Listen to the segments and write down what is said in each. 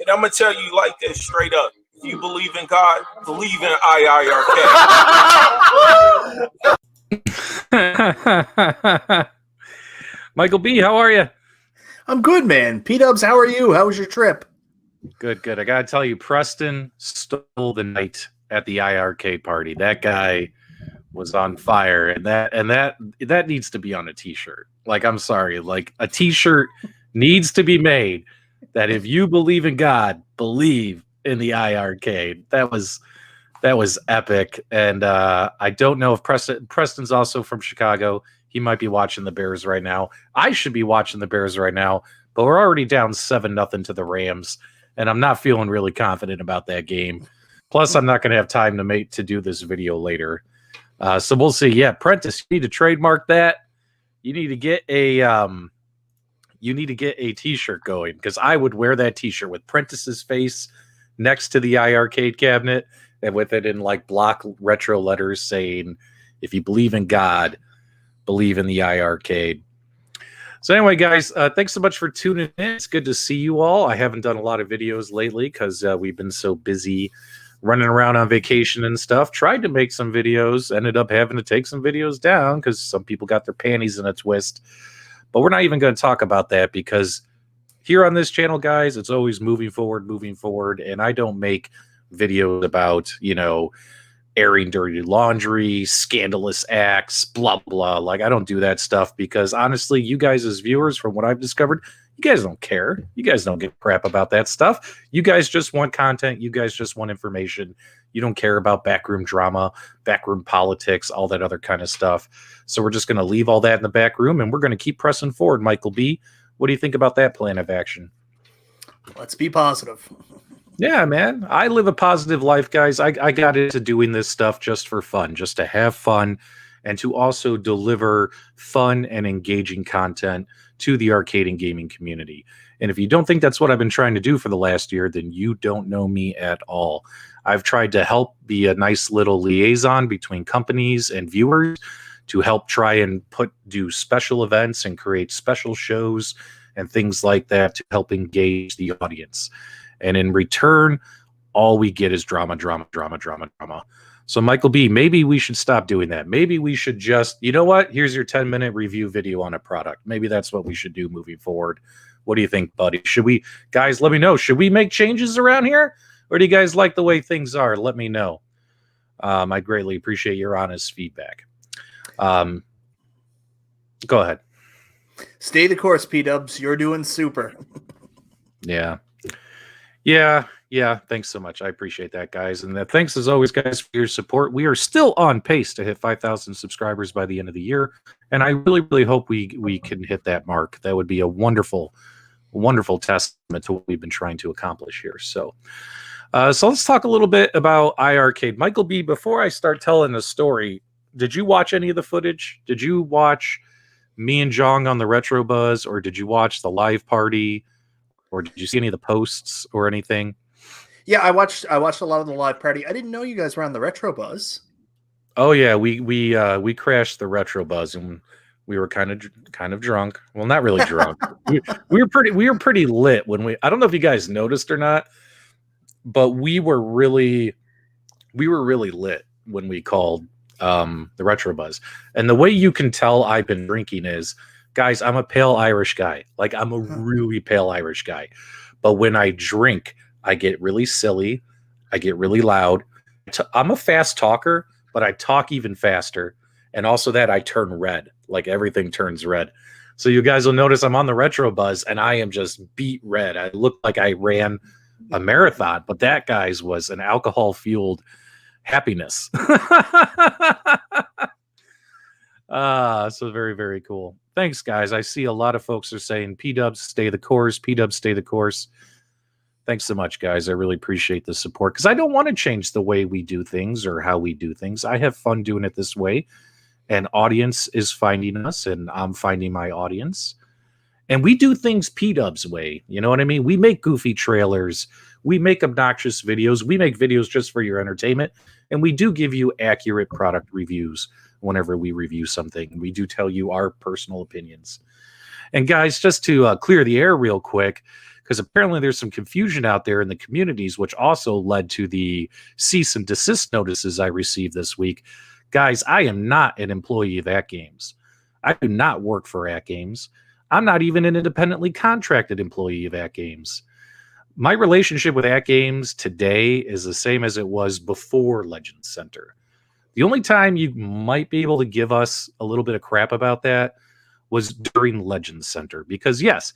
I'm gonna tell you like this straight up. If you believe in God, believe in iiRCade. Michael B, how are you? I'm good, man. PDubs, how are you? How was your trip? Good, good. I gotta tell you, Preston stole the night at the iiRCade party. That guy was on fire, and that needs to be on a t-shirt. Like, I'm sorry, like a t-shirt needs to be made that if you believe in God, believe in the iiRCade. That was epic. And I don't know if Preston's also from Chicago. He might be watching the Bears right now. I should be watching the Bears right now, but we're already down 7-0 to the Rams, and I'm not feeling really confident about that game. Plus, I'm not going to have time to do this video later. So we'll see. Yeah, Prentice, you need to trademark that. You need to get a t-shirt going, because I would wear that t-shirt with Prentice's face next to the iiRCade cabinet, and with it in like block retro letters saying, if you believe in God, believe in the iiRCade. So anyway, guys, thanks so much for tuning in. It's good to see you all. I haven't done a lot of videos lately because we've been so busy running around on vacation and stuff. Tried to make some videos, ended up having to take some videos down because some people got their panties in a twist. But we're not even going to talk about that, because here on this channel, guys, it's always moving forward, and I don't make videos about, airing dirty laundry, scandalous acts, blah, blah. Like, I don't do that stuff because, honestly, you guys as viewers, from what I've discovered, you guys don't care. You guys don't give a crap about that stuff. You guys just want content. You guys just want information. You don't care about backroom drama, backroom politics, all that other kind of stuff. So we're just going to leave all that in the back room, and we're going to keep pressing forward. Michael B, what do you think about that plan of action? Let's be positive. Yeah, man. I live a positive life, guys. I got into doing this stuff just for fun, just to have fun, and to also deliver fun and engaging content to the arcade and gaming community. And if you don't think that's what I've been trying to do for the last year, then you don't know me at all. I've tried to help be a nice little liaison between companies and viewers to help try and do special events and create special shows and things like that to help engage the audience. And in return, all we get is drama. So Michael B, maybe we should stop doing that. Maybe we should just, you know what? Here's your 10-minute review video on a product. Maybe that's what we should do moving forward. What do you think, buddy? Should we, guys, let me know. Should we make changes around here? Or do you guys like the way things are? Let me know. I greatly appreciate your honest feedback. Go ahead. Stay the course, PDubs. You're doing super. Yeah. Thanks so much. I appreciate that, guys. And thanks as always, guys, for your support. We are still on pace to hit 5,000 subscribers by the end of the year. And I really, really hope we can hit that mark. That would be a wonderful, wonderful testament to what we've been trying to accomplish here. So let's talk a little bit about iiRCade. Michael B, before I start telling the story, did you watch any of the footage? Did you watch me and Jong on the Retro Buzz, or did you watch the live party? Or did you see any of the posts or anything? Yeah, I watched a lot of the live party. I didn't know you guys were on the Retro Buzz. Oh yeah, we crashed the Retro Buzz, and we were kind of drunk. Well, not really drunk. we were pretty lit when we. I don't know if you guys noticed or not, but we were really lit when we called the Retro Buzz. And the way you can tell I've been drinking is, guys, I'm a pale Irish guy. Like, I'm a really pale Irish guy. But when I drink, I get really silly. I get really loud. I'm a fast talker, but I talk even faster. And also that I turn red. Like, everything turns red. So you guys will notice I'm on the Retro Buzz, and I am just beet red. I look like I ran a marathon. But that, guys, was an alcohol-fueled happiness. So very, very cool. Thanks, guys. I see a lot of folks are saying PDubs stay the course. PDubs stay the course. Thanks so much, guys. I really appreciate the support, because I don't want to change the way we do things or how we do things. I have fun doing it this way, and audience is finding us, and I'm finding my audience. And we do things PDubs way. You know what I mean? We make goofy trailers. We make obnoxious videos. We make videos just for your entertainment. And we do give you accurate product reviews whenever we review something. We do tell you our personal opinions. And guys, just to clear the air real quick, because apparently there's some confusion out there in the communities, which also led to the cease and desist notices I received this week. Guys, I am not an employee of iiRCade. I do not work for iiRCade. I'm not even an independently contracted employee of iiRCade. My relationship with iiRCade today is the same as it was before Legends Center. The only time you might be able to give us a little bit of crap about that was during Legends Center, because yes,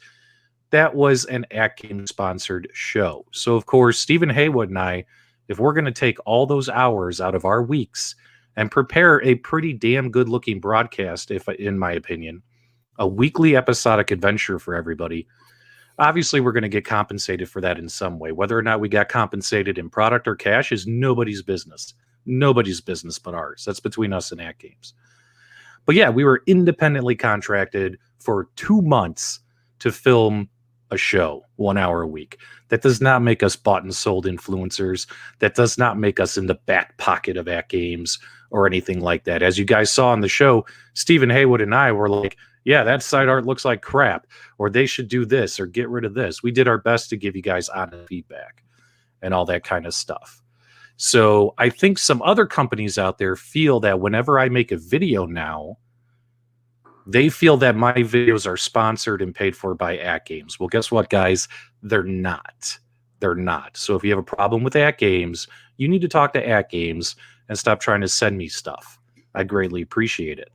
that was an iiRCade sponsored show. So of course, Stephen Haywood and I, if we're going to take all those hours out of our weeks and prepare a pretty damn good looking broadcast, if in my opinion, a weekly episodic adventure for everybody, obviously we're going to get compensated for that in some way. Whether or not we got compensated in product or cash is nobody's business. Nobody's business but ours. That's between us and iiRCade. But yeah, we were independently contracted for 2 months to film a show 1 hour a week. That does not make us bought and sold influencers. That does not make us in the back pocket of iiRCade or anything like that. As you guys saw on the show, Stephen Haywood and I were like, yeah, that side art looks like crap, or they should do this or get rid of this. We did our best to give you guys honest feedback and all that kind of stuff. So I think some other companies out there feel that whenever I make a video now, they feel that my videos are sponsored and paid for by iiRCade. Well, guess what, guys? They're not. They're not. So if you have a problem with iiRCade, you need to talk to iiRCade and stop trying to send me stuff. I greatly appreciate it,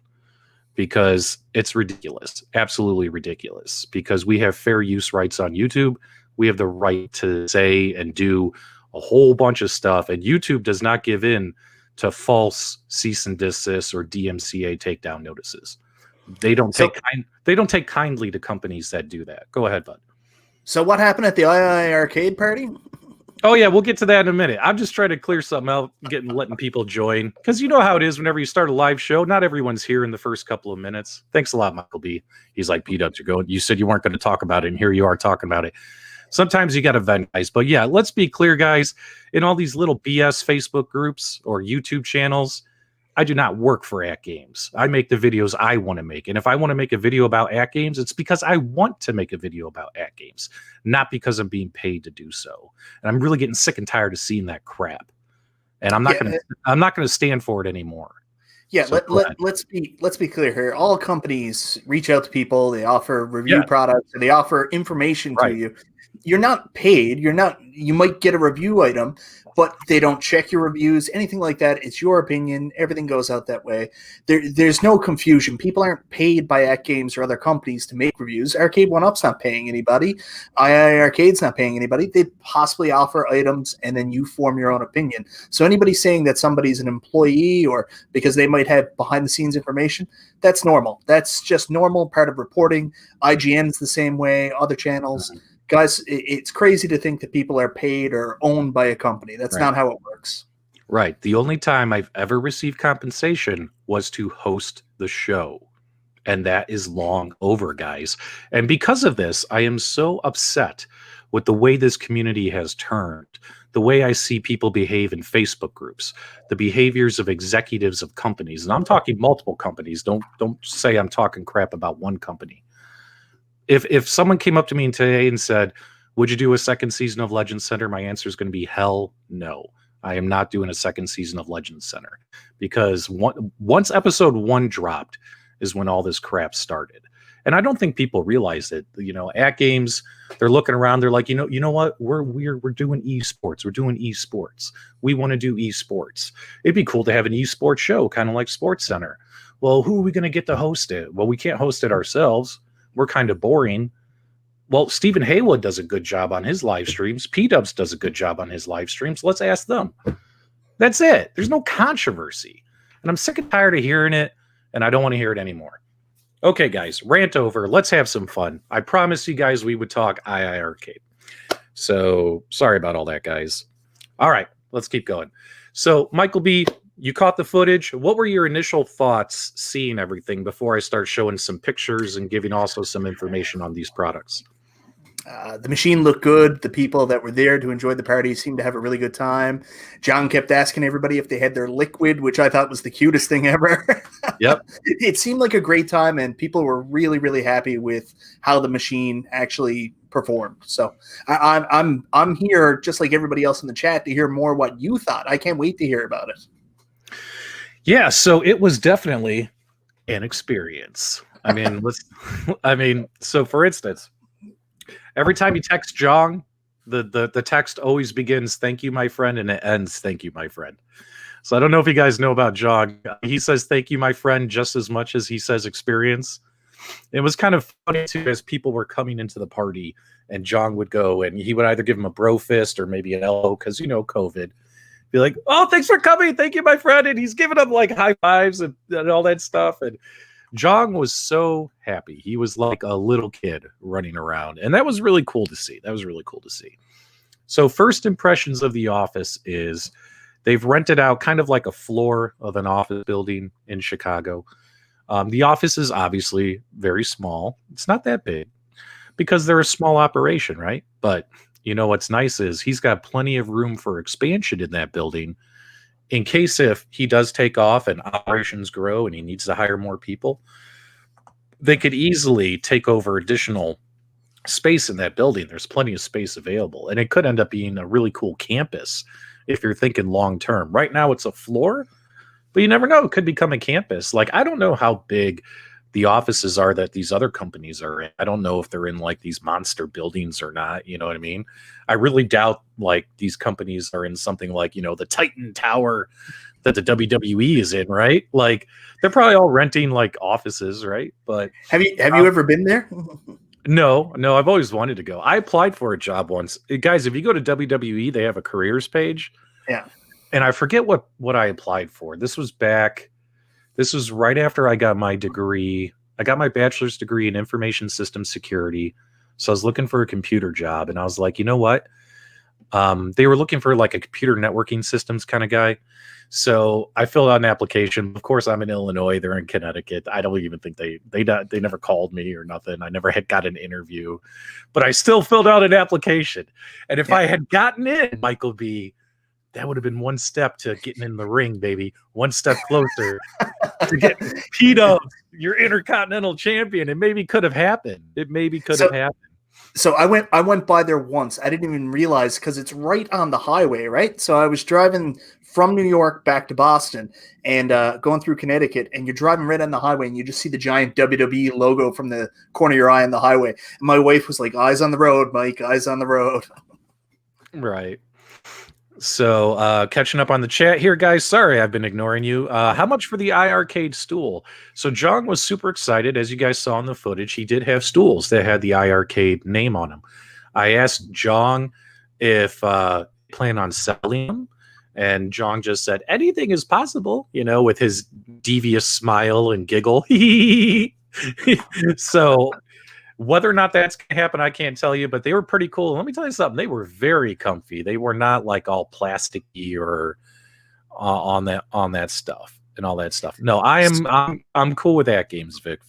because it's ridiculous. Absolutely ridiculous. Because we have fair use rights on YouTube. We have the right to say and do a whole bunch of stuff, and YouTube does not give in to false cease and desist or DMCA takedown notices. They don't take kindly to companies that do that. Go ahead, bud. So what happened at the iiRCade party? Oh yeah, we'll get to that in a minute. I'm just trying to clear something out, letting people join, because you know how it is whenever you start a live show. Not everyone's here in the first couple of minutes. Thanks a lot, Michael B. He's like, PDubs, you said you weren't going to talk about it, and here you are talking about it. Sometimes you got to vent, guys. But yeah, let's be clear, guys. In all these little BS Facebook groups or YouTube channels, I do not work for iiRCade. I make the videos I want to make. And if I want to make a video about iiRCade, it's because I want to make a video about iiRCade, not because I'm being paid to do so. And I'm really getting sick and tired of seeing that crap. And I'm not going to stand for it anymore. Yeah, so let's be clear here. All companies reach out to people, they offer review products, and they offer information to you. You're not paid. You might get a review item, but they don't check your reviews, anything like that. It's your opinion. Everything goes out that way. There's no confusion. People aren't paid by iiRCade or other companies to make reviews. Arcade1Up's not paying anybody. iiRCade's not paying anybody. They possibly offer items, and then you form your own opinion. So anybody saying that somebody's an employee or because they might have behind-the-scenes information, that's normal. That's just normal, part of reporting. IGN's the same way, other channels. Mm-hmm. Guys, it's crazy to think that people are paid or owned by a company. That's not how it works. Right. The only time I've ever received compensation was to host the show. And that is long over, guys. And because of this, I am so upset with the way this community has turned, the way I see people behave in Facebook groups, the behaviors of executives of companies. And I'm talking multiple companies. Don't say I'm talking crap about one company. If someone came up to me today and said, would you do a second season of Legends Center? My answer is going to be hell no. I am not doing a second season of Legends Center, because once episode 1 dropped is when all this crap started. And I don't think people realize it. You know, iiRCade, they're looking around. They're like, you know what? We're doing esports. We're doing esports. We want to do esports. It'd be cool to have an esports show, kind of like Sports Center. Well, who are we going to get to host it? Well, we can't host it ourselves. We're kind of boring. Well, Stephen Haywood does a good job on his live streams. PDubs does a good job on his live streams. Let's ask them. That's it. There's no controversy. And I'm sick and tired of hearing it, and I don't want to hear it anymore. Okay, guys, rant over. Let's have some fun. I promised you guys we would talk iiRCade. So sorry about all that, guys. All right, let's keep going. So, Michael B., you caught the footage. What were your initial thoughts seeing everything before I start showing some pictures and giving also some information on these products? The machine looked good. The people that were there to enjoy the party seemed to have a really good time. John kept asking everybody if they had their liquid, which I thought was the cutest thing ever. Yep. It seemed like a great time, and people were really, really happy with how the machine actually performed. So I'm here just like everybody else in the chat to hear more what you thought. I can't wait to hear about it. Yeah, so it was definitely an experience. I mean, so for instance, every time you text Jong, the text always begins "Thank you, my friend," and it ends "Thank you, my friend." So I don't know if you guys know about Jong. He says "Thank you, my friend" just as much as he says "experience." It was kind of funny too, as people were coming into the party, and Jong would go and he would either give him a bro fist or maybe an elbow because COVID. Be like, "Oh, thanks for coming. Thank you, my friend." And he's giving them like high fives and all that stuff. And Jong was so happy. He was like a little kid running around. And that was really cool to see. So first impressions of the office is they've rented out kind of like a floor of an office building in Chicago. The office is obviously very small. It's not that big because they're a small operation, right? But what's nice is he's got plenty of room for expansion in that building in case if he does take off and operations grow and he needs to hire more people, they could easily take over additional space in that building. There's plenty of space available, and it could end up being a really cool campus if you're thinking long term. Right now it's a floor, but you never know. It could become a campus. Like, I don't know how big the offices are that these other companies are in. I don't know if they're in like these monster buildings or not. You know what I mean? I really doubt like these companies are in something like, the Titan Tower that the WWE is in, right? Like, they're probably all renting like offices, right? But have you ever been there? No, I've always wanted to go. I applied for a job once. Guys, if you go to WWE, they have a careers page. Yeah. And I forget what I applied for. This was right after I got my degree. I got my bachelor's degree in information systems security. So I was looking for a computer job, and I was like, you know what? They were looking for like a computer networking systems kind of guy. So I filled out an application. Of course, I'm in Illinois. They're in Connecticut. I don't even think they never called me or nothing. I never had got an interview, but I still filled out an application. And if I had gotten in, Michael B., that would have been one step to getting in the ring, baby. One step closer to get PDubs, your Intercontinental Champion. It maybe could have happened. Have happened. So I went by there once. I didn't even realize because it's right on the highway, right? So I was driving from New York back to Boston and going through Connecticut, and you're driving right on the highway, and you just see the giant WWE logo from the corner of your eye on the highway. And my wife was like, "Eyes on the road, Mike. Eyes on the road." Right. So catching up on the chat here, guys. Sorry, I've been ignoring you. How much for the iiRCade stool? So Jong was super excited. As you guys saw in the footage, he did have stools that had the iiRCade name on them. I asked Jong if plan on selling them, and Jong just said, anything is possible, with his devious smile and giggle. So whether or not that's going to happen, I can't tell you, but they were pretty cool. Let me tell you something. They were very comfy. They were not like all plasticky or on that stuff and all that stuff. No, I'm cool with that games, Vic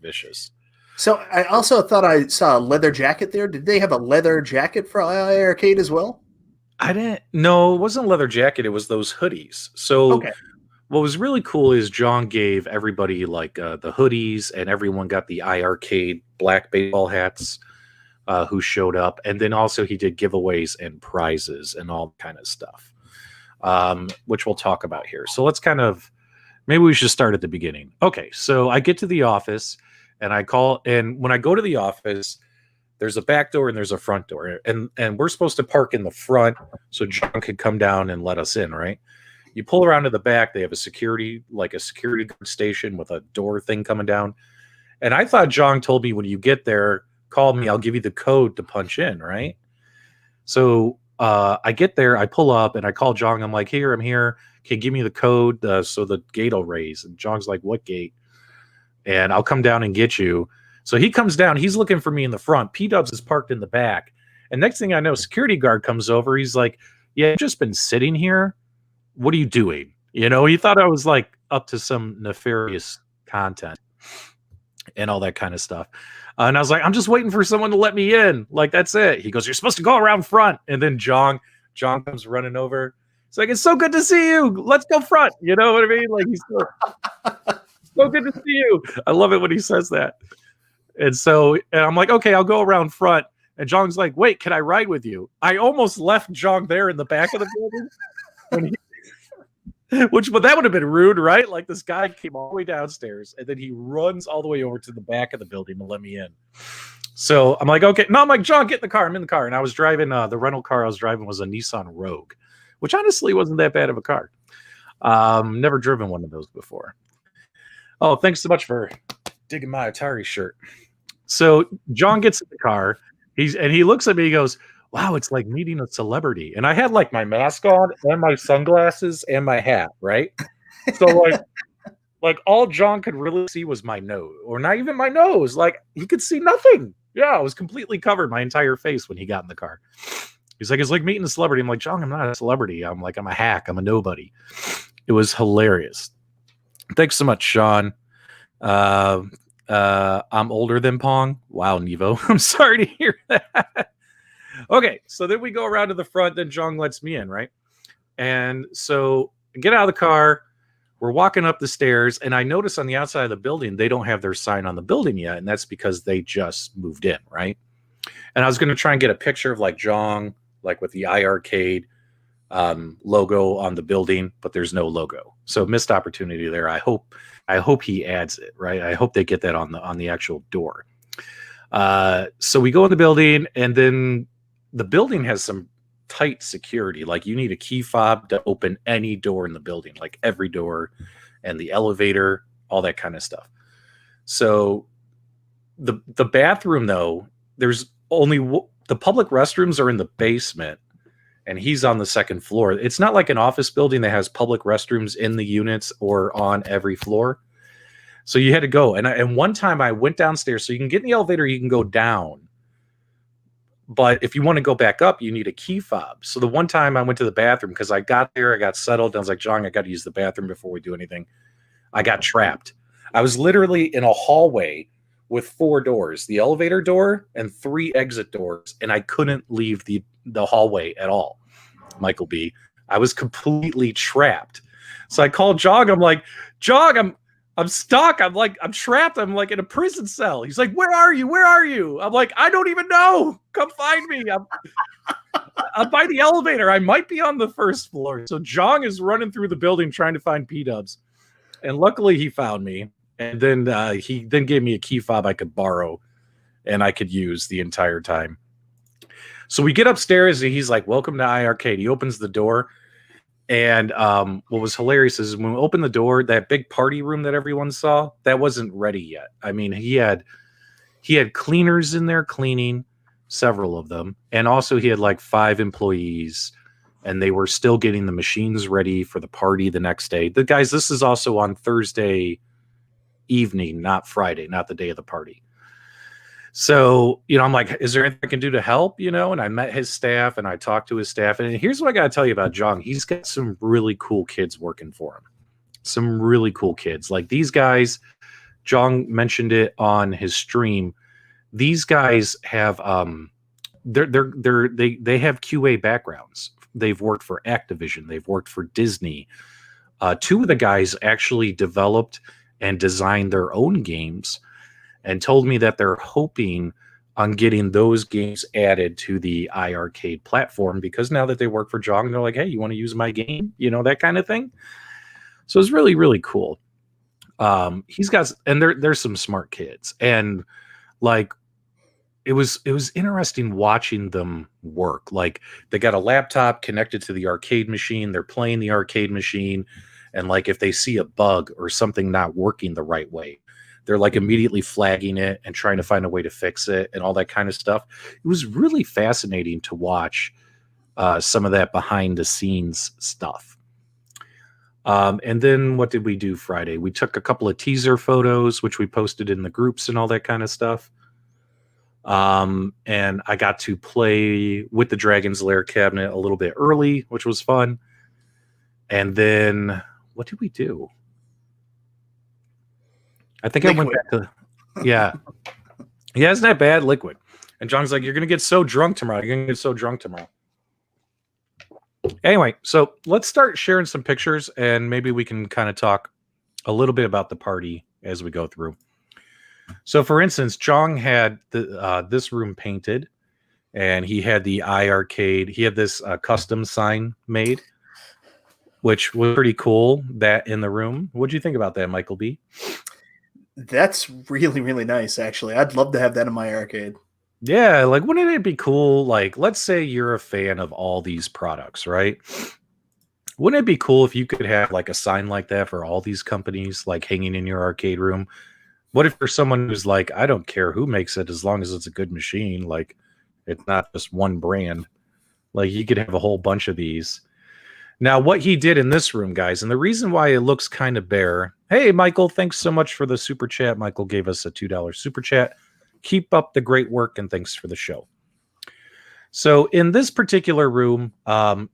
Vicious. So I also thought I saw a leather jacket there. Did they have a leather jacket for iiRCade as well? I didn't. No, it wasn't a leather jacket. It was those hoodies. So okay. What was really cool is Jong gave everybody like the hoodies, and everyone got the iiRCade black baseball hats who showed up. And then also he did giveaways and prizes and all kind of stuff, which we'll talk about here. So maybe we should start at the beginning. Okay, so I get to the office and I call, and when I go to the office, there's a back door and there's a front door. And we're supposed to park in the front so Jong could come down and let us in, right? You pull around to the back, they have a security guard station with a door thing coming down. And I thought Jong told me when you get there, call me, I'll give you the code to punch in, right? So I get there, I pull up, and I call Jong. I'm like, here, I'm here. Okay, give me the code so the gate will raise. And Jong's like, what gate? And I'll come down and get you. So he comes down. He's looking for me in the front. PDubs is parked in the back. And next thing I know, security guard comes over. He's like, yeah, I've just been sitting here. What are you doing? He thought I was like up to some nefarious content and all that kind of stuff. And I was like, I'm just waiting for someone to let me in. Like, that's it. He goes, you're supposed to go around front. And then Jong comes running over. It's like, it's so good to see you. Let's go front. You know what I mean? Like, he's so good to see you. I love it when he says that. And I'm like, okay, I'll go around front. And Jong's like, wait, can I ride with you? I almost left Jong there in the back of the building. But that would have been rude, right? Like this guy came all the way downstairs and then he runs all the way over to the back of the building to let me in. So I'm like, okay. No, I'm like, Jong, get in the car. I'm in the car. And I was driving, the rental car I was driving was a Nissan Rogue, which honestly wasn't that bad of a car. Never driven one of those before. Oh, thanks so much for digging my Atari shirt. So Jong gets in the car. He looks at me, he goes, wow, it's like meeting a celebrity. And I had like my mask on and my sunglasses and my hat, right? So like all Jong could really see was my nose, or not even my nose. Like he could see nothing. Yeah, I was completely covered, my entire face when he got in the car. He's like, it's like meeting a celebrity. I'm like, Jong, I'm not a celebrity. I'm a hack. I'm a nobody. It was hilarious. Thanks so much, Sean. I'm older than Pong. Wow, Nevo. I'm sorry to hear that. Okay, so then we go around to the front, then Jong lets me in, right? And so I get out of the car, we're walking up the stairs, and I notice on the outside of the building, they don't have their sign on the building yet, and that's because they just moved in, right? And I was going to try and get a picture of like Jong, like with the iiRCade logo on the building, but there's no logo. So missed opportunity there. I hope he adds it, right? I hope they get that on the actual door. So we go in the building, and then the building has some tight security. Like you need a key fob to open any door in the building, like every door and the elevator, all that kind of stuff. So the bathroom, though, there's only the public restrooms are in the basement, and he's on the second floor. It's not like an office building that has public restrooms in the units or on every floor. So you had to go. And one time I went downstairs. So you can get in the elevator, you can go down. But if you want to go back up, you need a key fob. So the one time I went to the bathroom, because I got there, I got settled. And I was like, Jong, I got to use the bathroom before we do anything. I got trapped. I was literally in a hallway with 4 doors, the elevator door and 3 exit doors. And I couldn't leave the hallway at all. Michael B. I was completely trapped. So I called Jong. I'm like, Jong, I'm stuck. I'm trapped. I'm like in a prison cell. He's like, where are you? Where are you? I'm like, I don't even know. Come find me. I'm by the elevator. I might be on the first floor. So Jong is running through the building trying to find PDubs. And luckily he found me. And then he then gave me a key fob I could borrow and I could use the entire time. So we get upstairs and he's like, welcome to iiRCade. He opens the door. And what was hilarious is when we opened the door, that big party room that everyone saw, that wasn't ready yet. I mean, he had cleaners in there cleaning, several of them. And also he had like 5 employees, and they were still getting the machines ready for the party the next day. Guys, this is also on Thursday evening, not Friday, not the day of the party. So, I'm like, is there anything I can do to help? And I met his staff and I talked to his staff. And here's what I got to tell you about Jong. He's got some really cool kids working for him. Some really cool kids. Like these guys, Jong mentioned it on his stream. These guys have they have QA backgrounds. They've worked for Activision. They've worked for Disney. 2 of the guys actually developed and designed their own games, and told me that they're hoping on getting those games added to the iiRCade platform, because now that they work for Jong, they're like, hey, you want to use my game? That kind of thing. So it's really, really cool. He's got, and there's some smart kids, and like, it was interesting watching them work. Like they got a laptop connected to the arcade machine. They're playing the arcade machine. And like, if they see a bug or something not working the right way, they're like immediately flagging it and trying to find a way to fix it and all that kind of stuff. It was really fascinating to watch some of that behind the scenes stuff. And then what did we do Friday? We took a couple of teaser photos, which we posted in the groups and all that kind of stuff. And I got to play with the Dragon's Lair cabinet a little bit early, which was fun. And then what did we do? I think Liquid. I went back to, yeah, isn't that bad? Liquid. And Jong's like, you're going to get so drunk tomorrow. You're going to get so drunk tomorrow. Anyway, so let's start sharing some pictures, and maybe we can kind of talk a little bit about the party as we go through. So for instance, Jong had this room painted. and he had the iiRCade. He had this custom sign made, which was pretty cool. That in the room. What'd you think about that, Michael B? That's really, really nice, actually. I'd love to have that in my arcade. Yeah, like wouldn't it be cool? Like, let's say you're a fan of all these products, right? Wouldn't it be cool if you could have like a sign like that for all these companies, like hanging in your arcade room? What if there's someone who's like, I don't care who makes it as long as it's a good machine, like it's not just one brand. Like you could have a whole bunch of these. Now, what he did in this room, guys, and the reason why it looks kind of bare. Hey, Michael, thanks so much for the super chat. Michael gave us a $2 super chat. Keep up the great work and thanks for the show. So in this particular room,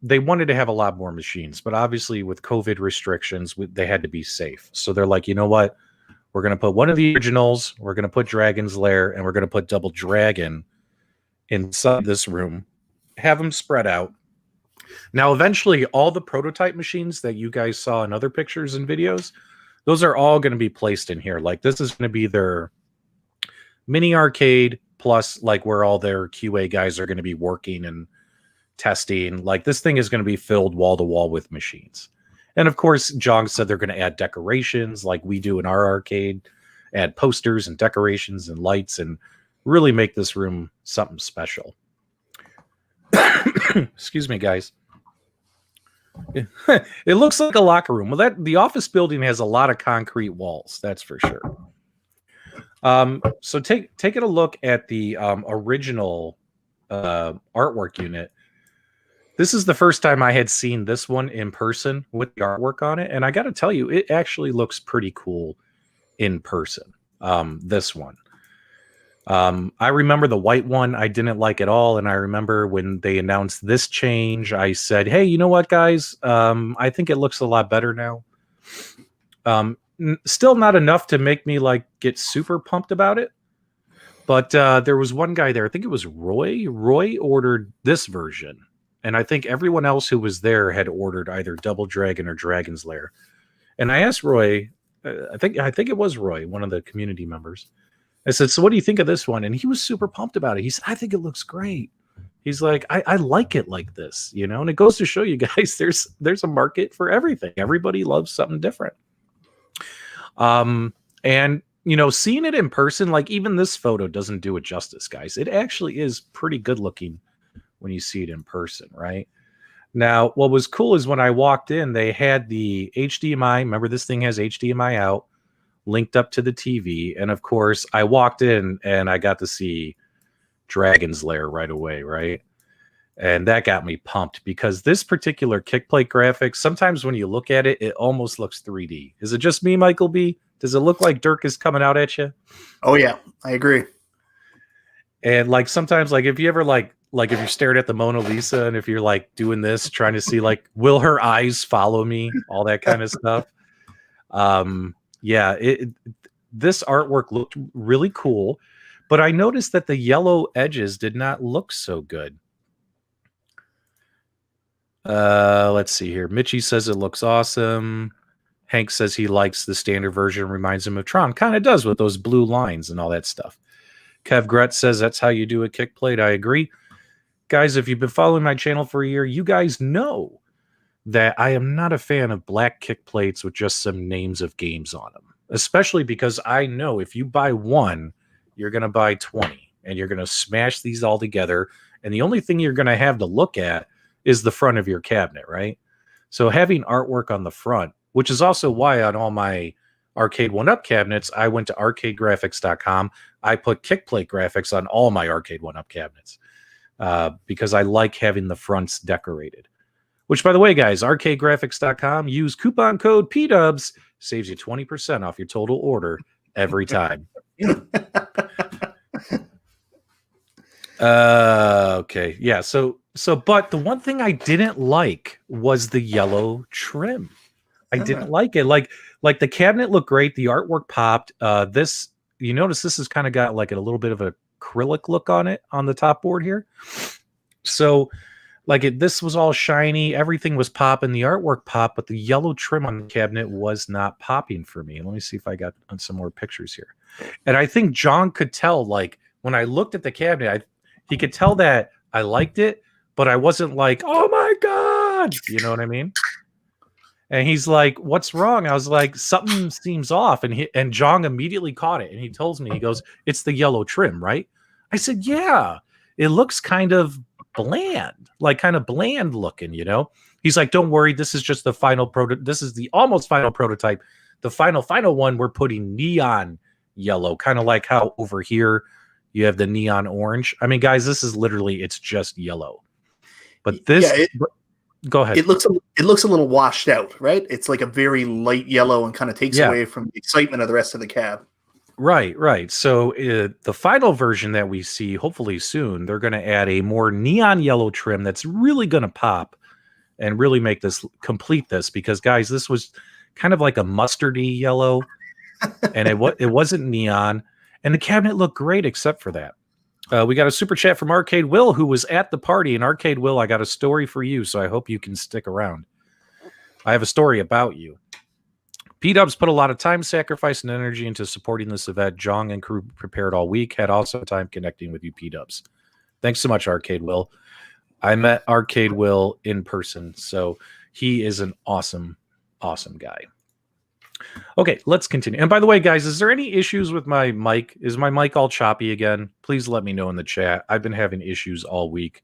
they wanted to have a lot more machines, but obviously with COVID restrictions, they had to be safe. So they're like, you know what? We're going to put one of the originals, we're going to put Dragon's Lair, and we're going to put Double Dragon inside this room, have them spread out. Now, eventually, all the prototype machines that you guys saw in other pictures and videos, those are all going to be placed in here. Like this is going to be their mini arcade, plus like where all their QA guys are going to be working and testing. Like this thing is going to be filled wall to wall with machines. And of course, Jong said they're going to add decorations like we do in our arcade, add posters and decorations and lights and really make this room something special. Excuse me, guys. It looks like a locker room. Well, the office building has a lot of concrete walls. That's for sure. So taking a look at the original artwork unit. This is the first time I had seen this one in person with the artwork on it, and I got to tell you, it actually looks pretty cool in person. This one. I remember the white one I didn't like at all, and I remember when they announced this change, I said, "Hey, you know what, guys? I think it looks a lot better now." Still not enough to make me like get super pumped about it, but there was one guy there. I think it was Roy. Roy ordered this version, and I think everyone else who was there had ordered either Double Dragon or Dragon's Lair. And I asked Roy, I think it was Roy, one of the community members. I said, "So what do you think of this one?" And he was super pumped about it. He said, "I think it looks great." He's like, I like it like this, you know. And it goes to show you guys, there's a market for everything. Everybody loves something different. And you know, seeing it in person, like even this photo doesn't do it justice, guys. It actually is pretty good looking when you see it in person, right? Now, what was cool is when I walked in, they had the HDMI. Remember, this thing has HDMI out, linked up to the TV. And of course, I walked in and I got to see Dragon's Lair right away, right? And that got me pumped because this particular kickplate graphics, sometimes when you look at it, it almost looks 3D. Is it just me, Michael B? Does it look like Dirk is coming out at you? Oh, yeah, I agree. And like sometimes, like if you ever like if you're staring at the Mona Lisa and if you're like doing this, trying to see like, will her eyes follow me? All that kind of stuff. Yeah, this artwork looked really cool, but I noticed that the yellow edges did not look so good. Let's see here. Mitchie says it looks awesome. Hank says he likes the standard version, reminds him of Tron. Kind of does with those blue lines and all that stuff. Kev Gretz says that's how you do a kick plate. I agree. Guys, if you've been following my channel for a year, you guys know that I am not a fan of black kick plates with just some names of games on them, especially because I know if you buy one, you're going to buy 20 and you're going to smash these all together. And the only thing you're going to have to look at is the front of your cabinet, right? So having artwork on the front, which is also why on all my Arcade 1-Up cabinets, I went to arcadegraphics.com. I put kickplate graphics on all my Arcade 1-Up cabinets because I like having the fronts decorated. Which, by the way, guys, arcadegraphics.com, use coupon code PDubs, saves you 20% off your total order every time. Okay, yeah, so but the one thing I didn't like was the yellow trim. I didn't like it. Like the cabinet looked great, the artwork popped. This, you notice this has kind of got like a little bit of a acrylic look on it on the top board here. So like this was all shiny, everything was popping, the artwork popped, but the yellow trim on the cabinet was not popping for me. Let me see if I got some more pictures here. And I think John could tell, like when I looked at the cabinet, he could tell that I liked it, but I wasn't like, oh my God, you know what I mean? And he's like, what's wrong? I was like, something seems off. And Jong immediately caught it. And he tells me, he goes, it's the yellow trim, right? I said, yeah, it looks kind of bland, like kind of bland looking, you know? He's like, don't worry. This is just the final this is the almost final prototype. The final one, we're putting neon yellow, kind of like how over here you have the neon orange. I mean, guys, this is literally, it's just yellow. But this... Yeah, go ahead. It looks a little washed out, right? It's like a very light yellow and kind of takes away from the excitement of the rest of the cab. Right. So the final version that we see, hopefully soon, they're going to add a more neon yellow trim that's really going to pop and really make this complete this. Because guys, this was kind of like a mustardy yellow, and it wasn't neon, and the cabinet looked great except for that. We got a super chat from iiRCade Will, who was at the party. And iiRCade Will, I got a story for you, so I hope you can stick around. I have a story about you. PDubs put a lot of time, sacrifice, and energy into supporting this event. Jong and crew prepared all week, had also time connecting with you, PDubs. Thanks so much, iiRCade Will. I met iiRCade Will in person, so he is an awesome, awesome guy. Okay, let's continue. And by the way, guys, is there any issues with my mic? Is my mic all choppy again? Please let me know in the chat. I've been having issues all week.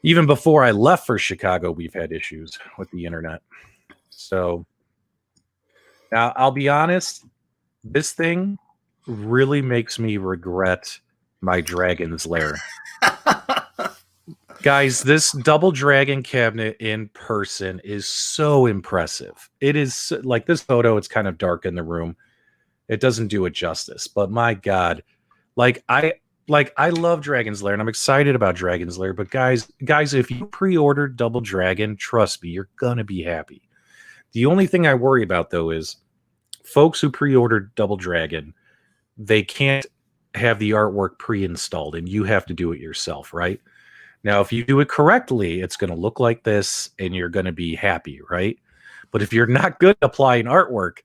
Even before I left for Chicago, we've had issues with the internet. So now I'll be honest, this thing really makes me regret my Dragon's Lair. Guys, this double dragon cabinet in person is so impressive. It is like this photo, it's kind of dark in the room. It doesn't do it justice, but my God, I love Dragon's Lair and I'm excited about Dragon's Lair, but guys, if you pre-ordered Double Dragon, trust me, you're going to be happy. The only thing I worry about though is folks who pre-ordered Double Dragon, they can't have the artwork pre-installed and you have to do it yourself, right? Now, if you do it correctly, it's going to look like this and you're going to be happy, right? But if you're not good at applying artwork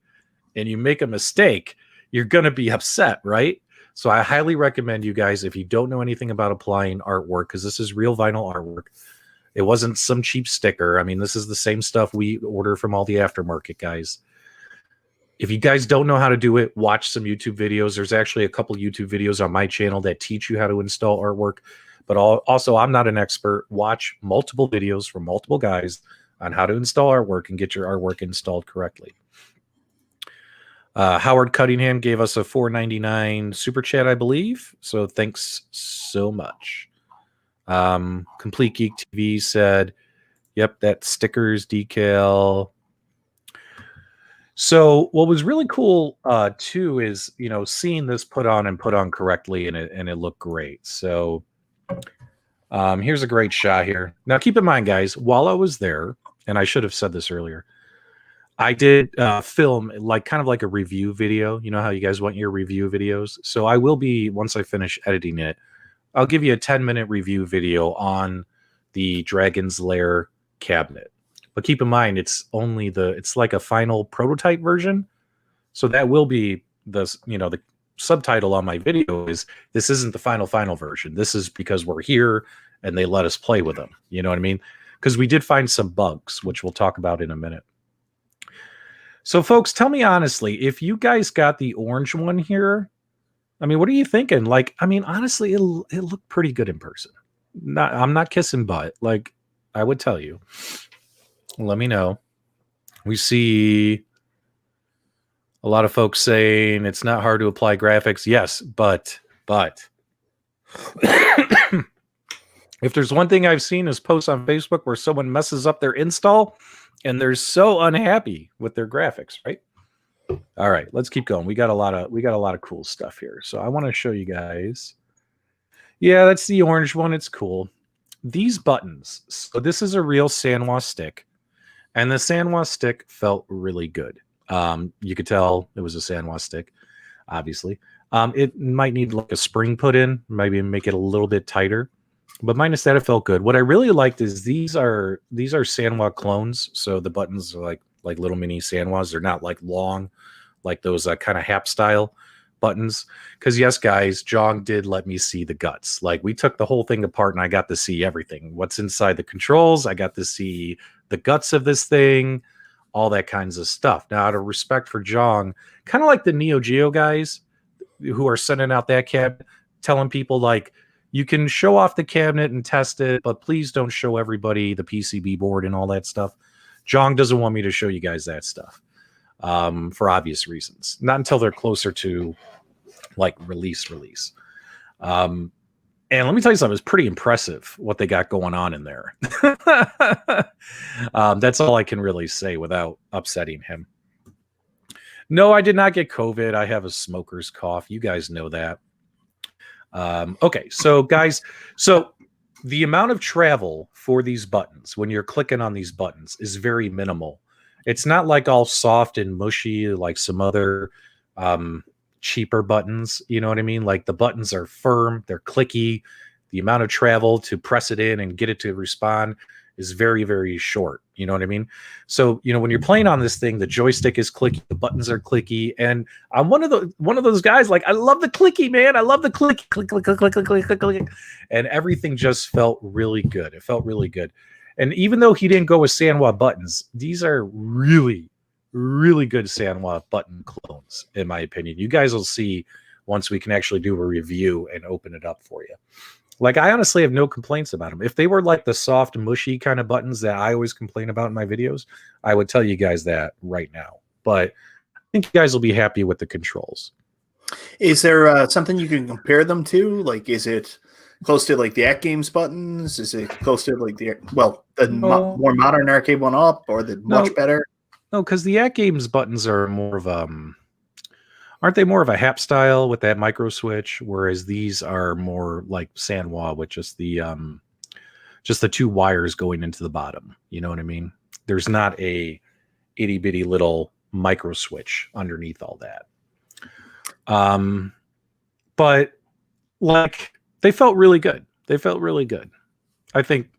and you make a mistake, you're going to be upset, right? So I highly recommend you guys, if you don't know anything about applying artwork, because this is real vinyl artwork, it wasn't some cheap sticker. I mean, this is the same stuff we order from all the aftermarket guys. If you guys don't know how to do it, watch some YouTube videos. There's actually a couple YouTube videos on my channel that teach you how to install artwork. But also, I'm not an expert. Watch multiple videos from multiple guys on how to install artwork and get your artwork installed correctly. Howard Cunningham gave us a $4.99 super chat, I believe. So thanks so much. Complete Geek TV said, yep, that stickers decal. So what was really cool too is, you know, seeing this put on correctly and it looked great. So here's a great shot here. Now, keep in mind, guys, while I was there, and I should have said this earlier, I did film kind of like a review video. You know how you guys want your review videos? So I will be, once I finish editing it, I'll give you a 10-minute review video on the Dragon's Lair cabinet. But keep in mind, it's like a final prototype version. So that will be the subtitle on my video is, this isn't the final version. This is because we're here and they let us play with them. You know what I mean? Because we did find some bugs, which we'll talk about in a minute. So folks, tell me honestly, if you guys got the orange one here, I mean, what are you thinking? Like, I mean, honestly, it looked pretty good in person. I'm not kissing butt. Like I would tell you, let me know. We see a lot of folks saying it's not hard to apply graphics. Yes, but if there's one thing I've seen is posts on Facebook where someone messes up their install and they're so unhappy with their graphics, right? All right, let's keep going. We got a lot of cool stuff here. So I want to show you guys. Yeah, that's the orange one. It's cool. These buttons. So this is a real Sanwa stick. And the Sanwa stick felt really good. You could tell it was a Sanwa stick, obviously. It might need like a spring put in, maybe make it a little bit tighter. But minus that, it felt good. What I really liked is these are Sanwa clones. So the buttons are like little mini Sanwas. They're not like long, like those kind of Hap style. buttons, because yes, guys, Jong did let me see the guts. Like, we took the whole thing apart and I got to see everything. What's inside the controls, I got to see the guts of this thing, all that kinds of stuff. Now, out of respect for Jong, kind of like the Neo Geo guys who are sending out that cabinet, telling people, like, you can show off the cabinet and test it, but please don't show everybody the PCB board and all that stuff. Jong doesn't want me to show you guys that stuff, for obvious reasons. Not until they're closer to, like, release. And let me tell you something, it's pretty impressive what they got going on in there. That's all I can really say without upsetting him. No, I did not get COVID. I have a smoker's cough. You guys know that. Okay, so guys, so the amount of travel for these buttons when you're clicking on these buttons is very minimal. It's not like all soft and mushy like some other cheaper buttons. You know what I mean? Like, the buttons are firm, they're clicky. The amount of travel to press it in and get it to respond is very, very short. You know what I mean? So, you know, when you're playing on this thing, the joystick is clicky, the buttons are clicky, and I'm one of those guys, like, I love the clicky, man. I love the click, click, click, click, click, click, click, click, click, and everything just felt really good. It felt really good. And even though he didn't go with Sanwa buttons, these are really, really good Sanwa button clones, in my opinion. You guys will see once we can actually do a review and open it up for you. Like, I honestly have no complaints about them. If they were like the soft, mushy kind of buttons that I always complain about in my videos, I would tell you guys that right now. But I think you guys will be happy with the controls. Is there something you can compare them to? Like, is it close to like the At Games buttons? Is it close to like the more modern arcade one up, or the much better? No, because the At Games buttons are more of aren't they more of a hap style with that micro switch, whereas these are more like Sanwa with just the two wires going into the bottom. You know what I mean? There's not a itty bitty little micro switch underneath all that. But like, they felt really good. They felt really good. I think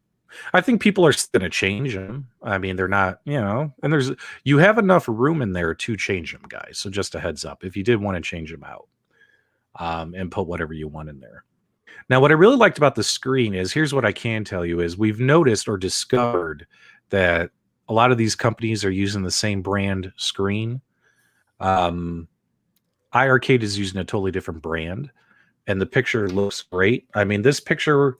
people are going to change them. I mean, they're not, you know, and you have enough room in there to change them, guys. So just a heads up, if you did want to change them out, and put whatever you want in there. Now, what I really liked about the screen is, here's what I can tell you is, we've noticed or discovered that a lot of these companies are using the same brand screen. iiRCade is using a totally different brand, and the picture looks great. I mean, this picture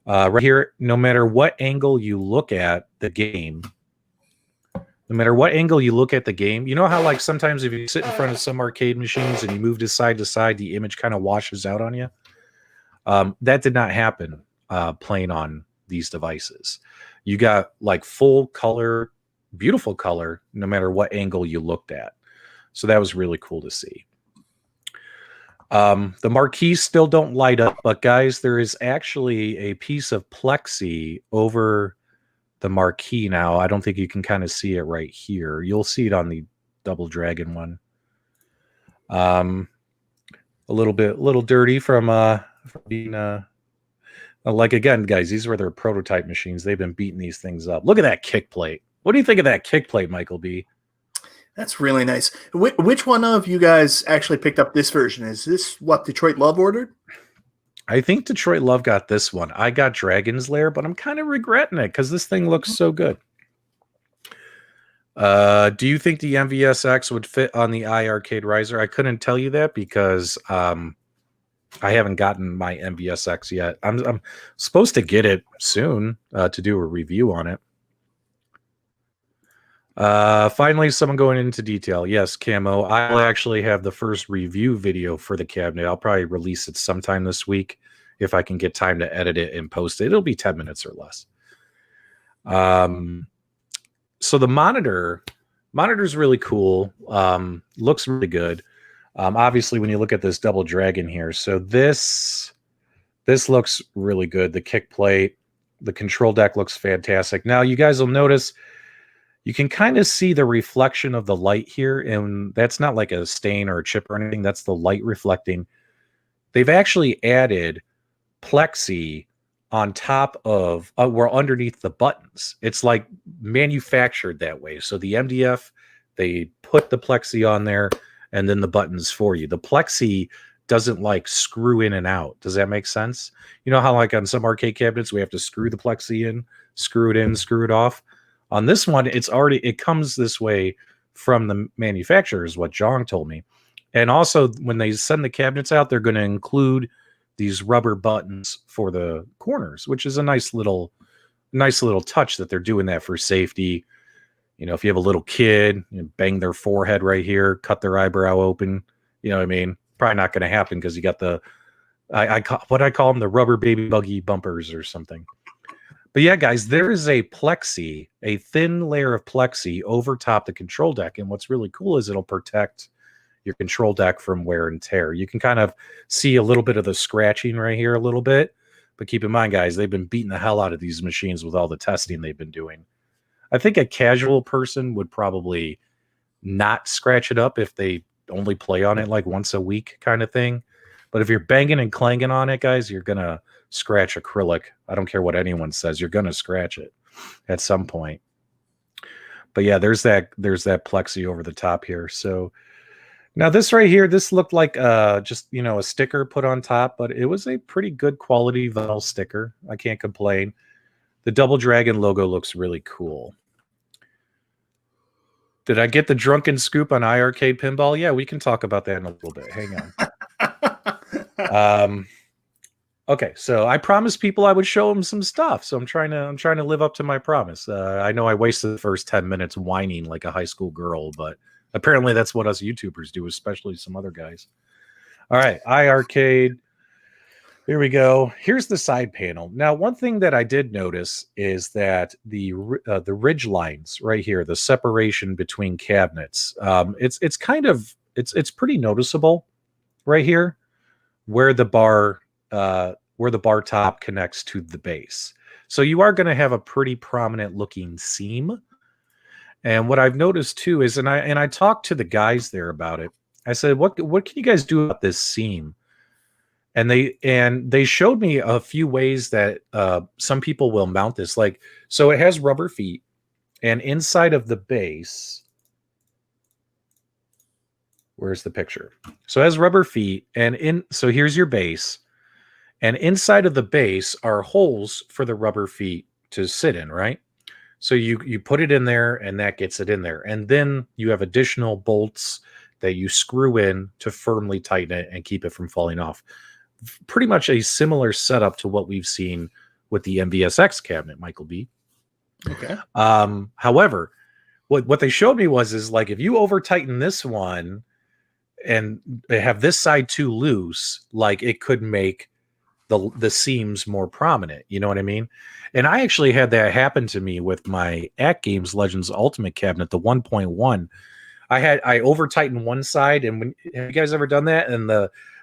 right here, no matter what angle you look at the game, you know how, like, sometimes if you sit in front of some arcade machines and you move to side, the image kind of washes out on you? That did not happen playing on these devices. You got like full color, beautiful color, no matter what angle you looked at. So that was really cool to see. The marquees still don't light up, but guys, there is actually a piece of plexi over the marquee now. I don't think you can kind of see it right here. You'll see it on the Double Dragon one. A little dirty from being like, again, guys, these were their prototype machines. They've been beating these things up. Look at that kick plate. What do you think of that kick plate, Michael B? That's really nice. Which one of you guys actually picked up this version? Is this what Detroit Love ordered? I think Detroit Love got this one. I got Dragon's Lair, but I'm kind of regretting it because this thing looks so good. Do you think the MVSX would fit on the iiRCade riser? I couldn't tell you that because I haven't gotten my MVSX yet. I'm supposed to get it soon to do a review on it. Finally, someone going into detail. Yes, Camo, I'll actually have the first review video for the cabinet. I'll probably release it sometime this week if I can get time to edit it and post it. It'll be 10 minutes or less. So the monitor's really cool. Looks really good. Obviously, when you look at this Double Dragon here, so this looks really good. The kick plate, the control deck looks fantastic. Now, you guys will notice you can kind of see the reflection of the light here, and that's not like a stain or a chip or anything. That's the light reflecting. They've actually added plexi on top of or underneath the buttons. It's like manufactured that way. So the MDF, they put the plexi on there. and then the buttons for you. The plexi doesn't like screw in and out. Does that make sense? You know how like on some arcade cabinets we have to screw the plexi in, screw it in, screw it off. On this one, it comes this way from the manufacturer, is what Jong told me. And also when they send the cabinets out, they're going to include these rubber buttons for the corners, which is a nice little touch that they're doing that for safety. You know, if you have a little kid, you bang their forehead right here, cut their eyebrow open, you know what I mean? Probably not going to happen because you got the, I call them the rubber baby buggy bumpers or something. But yeah, guys, there is a plexi, a thin layer of plexi over top the control deck. And what's really cool is it'll protect your control deck from wear and tear. You can kind of see a little bit of the scratching right here a little bit. But keep in mind, guys, they've been beating the hell out of these machines with all the testing they've been doing. I think a casual person would probably not scratch it up if they only play on it like once a week kind of thing. But if you're banging and clanging on it, guys, you're going to scratch acrylic. I don't care what anyone says. You're going to scratch it at some point. But yeah, there's that plexi over the top here. So now this right here, this looked like just, you know, a sticker put on top, but it was a pretty good quality vinyl sticker. I can't complain. The Double Dragon logo looks really cool. Did I get the drunken scoop on iiRCade pinball? Yeah, we can talk about that in a little bit. Hang on. Okay, so I promised people I would show them some stuff, so I'm trying to live up to my promise. I know I wasted the first 10 minutes whining like a high school girl, but apparently that's what us YouTubers do, especially some other guys. All right, iiRCade. Here we go. Here's the side panel. Now, one thing that I did notice is that the ridge lines right here, the separation between cabinets, it's pretty noticeable right here, where the bar top connects to the base. So you are going to have a pretty prominent looking seam. And what I've noticed too is, and I talked to the guys there about it. I said, what can you guys do about this seam? And they showed me a few ways that some people will mount this. Like, so it has rubber feet, and inside of the base, where's the picture? So it has rubber feet, and so here's your base, and inside of the base are holes for the rubber feet to sit in, right? So you put it in there, and that gets it in there, and then you have additional bolts that you screw in to firmly tighten it and keep it from falling off. Pretty much a similar setup to what we've seen with the MVSX cabinet, Michael B. Okay. However, what they showed me is like if you over tighten this one and have this side too loose, like it could make the seams more prominent. You know what I mean? And I actually had that happen to me with my At Games Legends Ultimate cabinet, the 1.1. I over tightened one side, and have you guys ever done that? And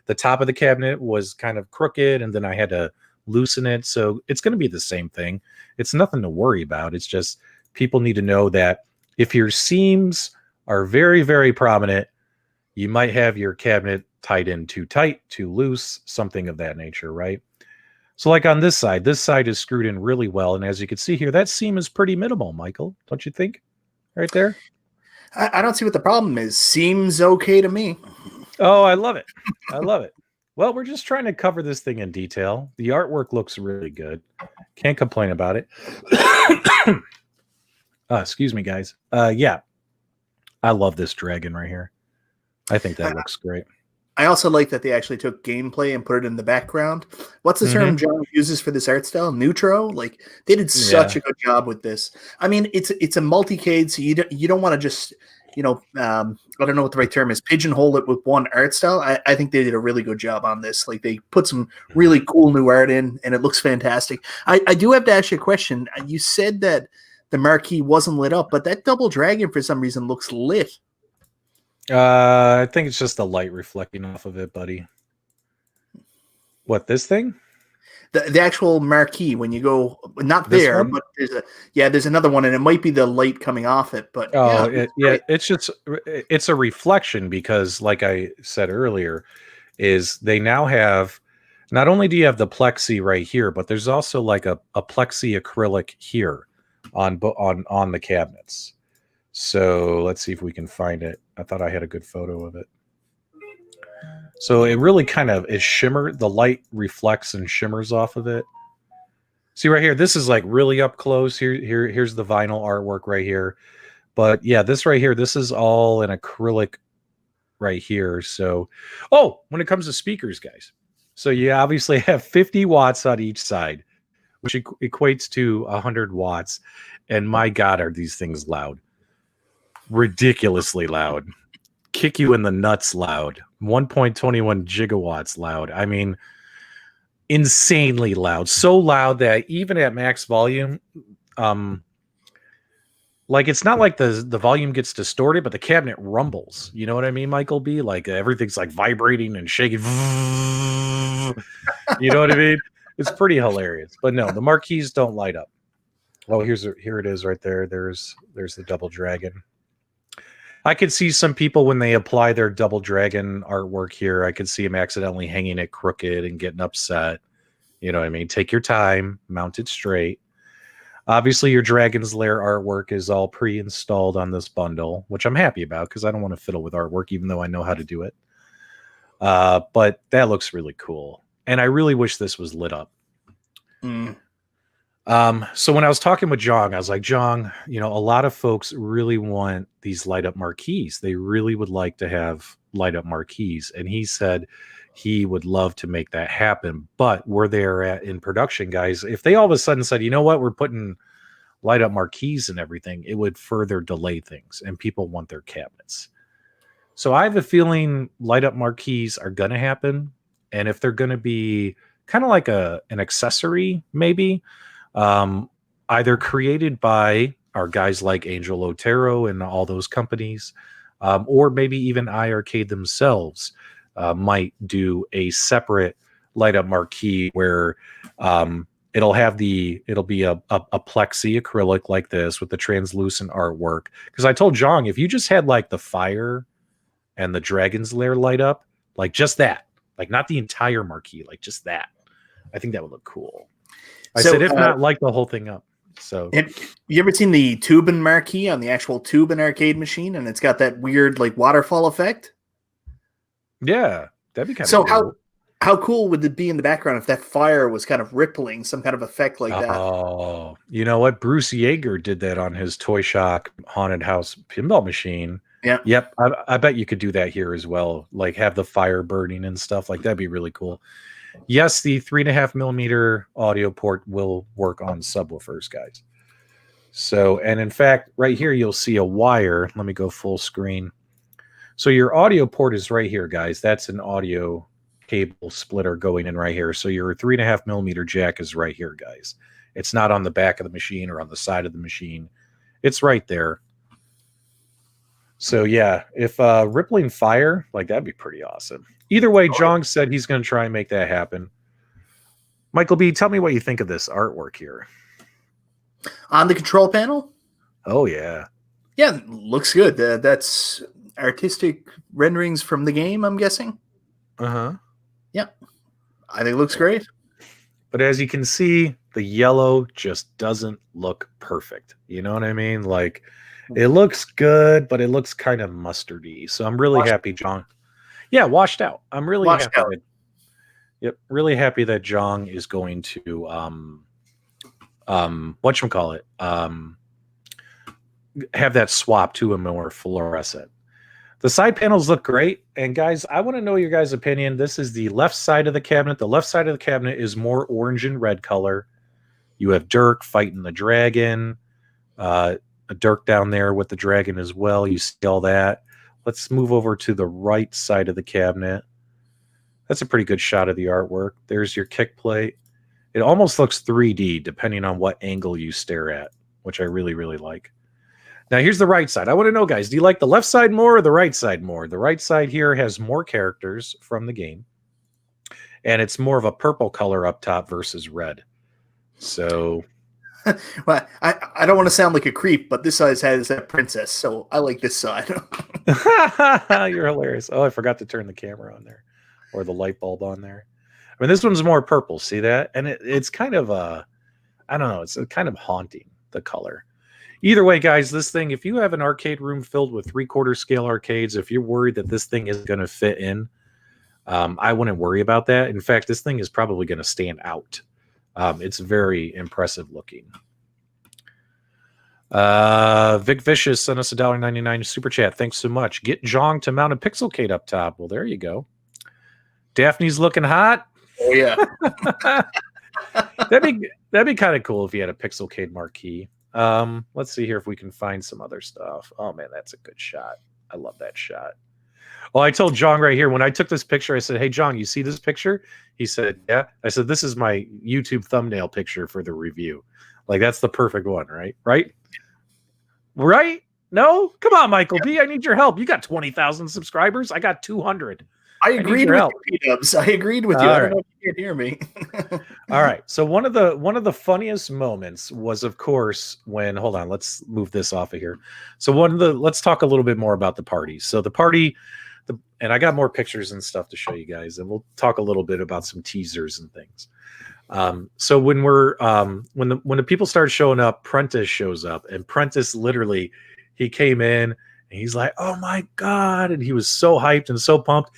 the top of the cabinet was kind of crooked, and then I had to loosen it. So it's going to be the same thing. It's nothing to worry about. It's just people need to know that if your seams are very, very prominent, you might have your cabinet tied in too tight, too loose, something of that nature, right? So like on this side is screwed in really well. And as you can see here, that seam is pretty minimal, Michael. Don't you think? Right there? I don't see what the problem is. Seems okay to me. Oh, I love it. I love it. Well, we're just trying to cover this thing in detail. The artwork looks really good. Can't complain about it. Excuse me, guys. Yeah. I love this dragon right here. I think that looks great. I also like that they actually took gameplay and put it in the background. What's the term John uses for this art style? Neutro? Like they did such a good job with this. I mean, it's a multi-cade, so you don't want to just, I don't know what the right term is, pigeonhole it with one art style. I think they did a really good job on this. Like they put some really cool new art in, and it looks fantastic. I do have to ask you a question. You said that the marquee wasn't lit up, but that Double Dragon for some reason looks lit. I think it's just the light reflecting off of it, buddy. What, this thing? The actual marquee, when you go, not this there, one? But there's another one, and it might be the light coming off it. But it's a reflection because, like I said earlier, is they now have, not only do you have the plexi right here, but there's also like a plexi acrylic here on the cabinets. So let's see if we can find it. I thought I had a good photo of it. So it really kind of the light reflects and shimmers off of it. See right here, this is like really up close. Here's the vinyl artwork right here. But yeah, this right here, this is all an acrylic right here. So, when it comes to speakers, guys, so you obviously have 50 watts on each side, which equates to 100 watts. And my God, are these things loud? Ridiculously loud. Kick you in the nuts loud. 1.21 gigawatts loud. I mean, insanely loud. So loud that even at max volume, like it's not like the volume gets distorted, but the cabinet rumbles. You know what I mean, Michael B? Like everything's like vibrating and shaking. You know what I mean? It's pretty hilarious. But no, the marquees don't light up. Oh, here it is right there. There's the double dragon. I could see some people when they apply their double dragon artwork here, I could see them accidentally hanging it crooked and getting upset. You know what I mean? Take your time, mount it straight. Obviously, your Dragon's Lair artwork is all pre-installed on this bundle, which I'm happy about because I don't want to fiddle with artwork, even though I know how to do it. But that looks really cool. And I really wish this was lit up. So when I was talking with Jong, I was like, Jong, a lot of folks really want these light up marquees. They really would like to have light up marquees. And he said he would love to make that happen. But where they're at in production, guys, if they all of a sudden said, you know what, we're putting light up marquees and everything, it would further delay things. And people want their cabinets. So I have a feeling light up marquees are going to happen. And if they're going to be kind of like an accessory, maybe, either created by our guys like Angel Otero and all those companies, or maybe even iiRCade themselves might do a separate light up marquee where it'll be a plexi acrylic like this with the translucent artwork. Because I told Jong, if you just had like the fire and the Dragon's Lair light up, like just that, like not the entire marquee, like just that, I think that would look cool. I said, if not, light the whole thing up. So, have you ever seen the Tubin marquee on the actual Tubin arcade machine? And it's got that weird like waterfall effect. Yeah, that'd be kind of so cool. How cool would it be in the background if that fire was kind of rippling, some kind of effect like that? Oh, you know what? Bruce Yeager did that on his Toy Shock Haunted House pinball machine. Yeah. Yep. I bet you could do that here as well. Like have the fire burning and stuff. Like that'd be really cool. Yes, the 3.5 millimeter audio port will work on subwoofers, guys. So, and in fact, right here, you'll see a wire. Let me go full screen. So your audio port is right here, guys. That's an audio cable splitter going in right here. So your 3.5 millimeter jack is right here, guys. It's not on the back of the machine or on the side of the machine. It's right there. So yeah, if rippling fire, like that'd be pretty awesome. Either way, Jong said he's going to try and make that happen. Michael B., tell me what you think of this artwork here. On the control panel? Oh, yeah. Yeah, looks good. That's artistic renderings from the game, I'm guessing. Uh-huh. Yeah. I think it looks great. But as you can see, the yellow just doesn't look perfect. You know what I mean? Like, it looks good, but it looks kind of mustardy. So I'm really happy, Jong. Yeah, washed out. I'm really happy. Yep, really happy that Jong is going to whatchamacallit, have that swap to a more fluorescent. The side panels look great. And guys, I want to know your guys' opinion. This is the left side of the cabinet. The left side of the cabinet is more orange and red color. You have Dirk fighting the dragon. Dirk down there with the dragon as well. You see all that. Let's move over to the right side of the cabinet. That's a pretty good shot of the artwork. There's your kick plate. It almost looks 3D depending on what angle you stare at, which I really, really like. Now, here's the right side. I want to know, guys, do you like the left side more or the right side more? The right side here has more characters from the game, and it's more of a purple color up top versus red. So... Well, I don't want to sound like a creep, but this side has that princess, so I like this side. You're hilarious. Oh, I forgot to turn the camera on there, or the light bulb on there. I mean, this one's more purple. See that? And it's kind of I don't know. It's kind of haunting, the color. Either way, guys, this thing, if you have an arcade room filled with 3/4 scale arcades, if you're worried that this thing isn't going to fit in, I wouldn't worry about that. In fact, this thing is probably going to stand out. It's very impressive looking. Vic Vicious sent us $1.99 super chat. Thanks so much. Get Jong to mount a PixelCade up top. Well, there you go. Daphne's looking hot. Oh yeah. That'd be kind of cool if you had a PixelCade marquee. Let's see here if we can find some other stuff. Oh man, that's a good shot. I love that shot. Well, I told Jong right here when I took this picture, I said, "Hey Jong, you see this picture?" He said, "Yeah." I said, "This is my YouTube thumbnail picture for the review. Like that's the perfect one, right? Right? No? Come on, Michael B. I need your help. You got 20,000 subscribers. I got 200. I agreed with you, PDubs. I agreed with you. I don't know if you can hear me. All right. So one of the funniest moments was, of course, when hold on, let's move this off of here. So let's talk a little bit more about the party. So the party, and I got more pictures and stuff to show you guys, and we'll talk a little bit about some teasers and things. So when when the people start showing up, Prentice shows up, and Prentice literally, he came in and he's like, "Oh my God." And he was so hyped and so pumped.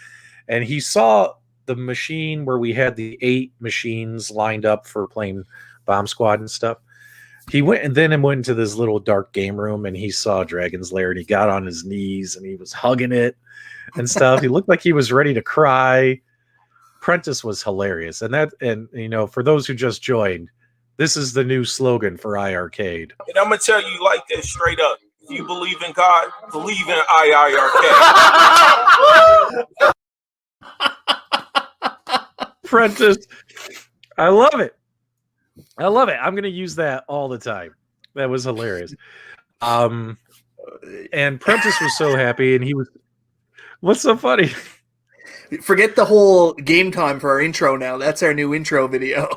And he saw the machine where we had the 8 machines lined up for playing Bomb Squad and stuff. He went into this little dark game room and he saw Dragon's Lair and he got on his knees and he was hugging it and stuff. He looked like he was ready to cry. Prentice was hilarious. And you know, for those who just joined, this is the new slogan for iiRCade. And I'm gonna tell you like this straight up. If you believe in God, believe in iiRCade. Prentice, I love it. I'm gonna use that all the time. That was hilarious. And Prentice was so happy, and he was. What's so funny? Forget the whole game time for our intro now. That's our new intro video.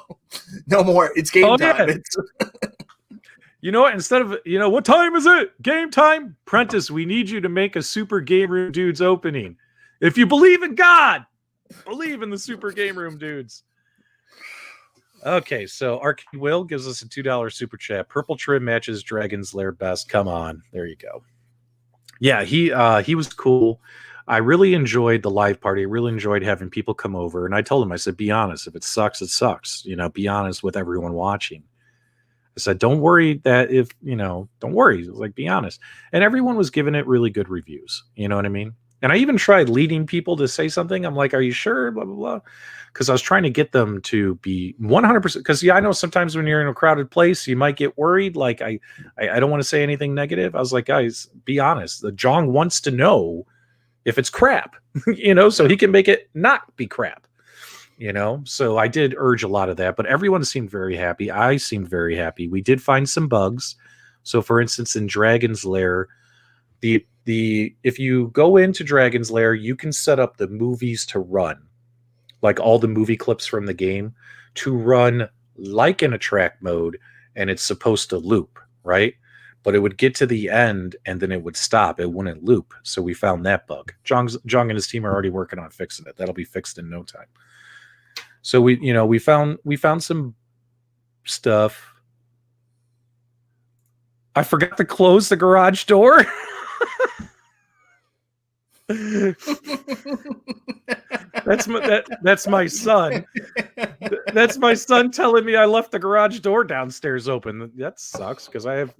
No more. It's game time. Yeah. You know what? Instead of, what time is it? Game time? Prentice, we need you to make a Super Game Room Dudes opening. If you believe in God, believe in the Super Game Room Dudes. Okay, so Arcade Will gives us a $2 super chat. Purple trim matches Dragon's Lair best. Come on. There you go. Yeah, he was cool. I really enjoyed the live party. I really enjoyed having people come over. And I told him, I said, be honest. If it sucks, it sucks. Be honest with everyone watching. I said, don't worry that if, don't worry. It was like, be honest. And everyone was giving it really good reviews. You know what I mean? And I even tried leading people to say something. I'm like, are you sure? Blah, blah, blah. Because I was trying to get them to be 100%. Because, I know sometimes when you're in a crowded place, you might get worried. Like, I don't want to say anything negative. I was like, guys, be honest. The Jong wants to know if it's crap, so he can make it not be crap, So I did urge a lot of that, but everyone seemed very happy. I seemed very happy. We did find some bugs. So for instance, in Dragon's Lair, if you go into Dragon's Lair, you can set up the movies to run, like all the movie clips from the game, to run like in a track mode, and it's supposed to loop, right? But it would get to the end and then it would stop. It wouldn't loop. So we found that bug. Jong and his team are already working on fixing it. That'll be fixed in no time. So we found some stuff. I forgot to close the garage door. That's my son. That's my son telling me I left the garage door downstairs open. That sucks because I have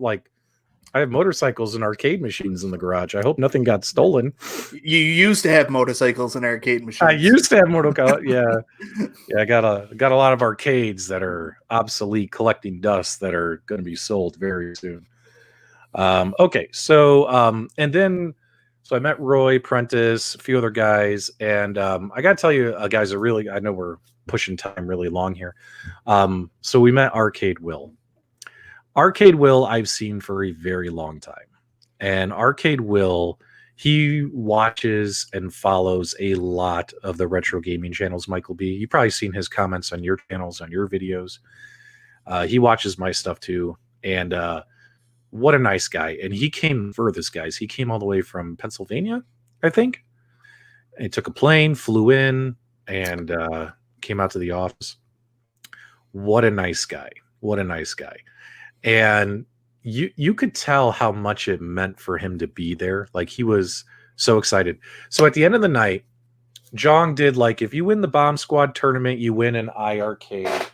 motorcycles and arcade machines in the garage. I hope nothing got stolen. You used to have motorcycles and arcade machines. I used to have motorcycles. Yeah. I got a lot of arcades that are obsolete, collecting dust that are going to be sold very soon. Okay, so and then I met Roy, Prentice, a few other guys, and I got to tell you, guys, I know we're pushing time really long here. So we met Arcade Will. Arcade Will I've seen for a very long time. And Arcade Will, he watches and follows a lot of the retro gaming channels, Michael B. You've probably seen his comments on your channels, on your videos. He watches my stuff too. And what a nice guy. And he came furthest, guys. He came all the way from Pennsylvania, I think. And he took a plane, flew in, and came out to the office. What a nice guy. What a nice guy. And you could tell how much it meant for him to be there. Like, he was so excited. So at the end of the night, Jong did like, if you win the Bomb Squad tournament, you win an iiRCade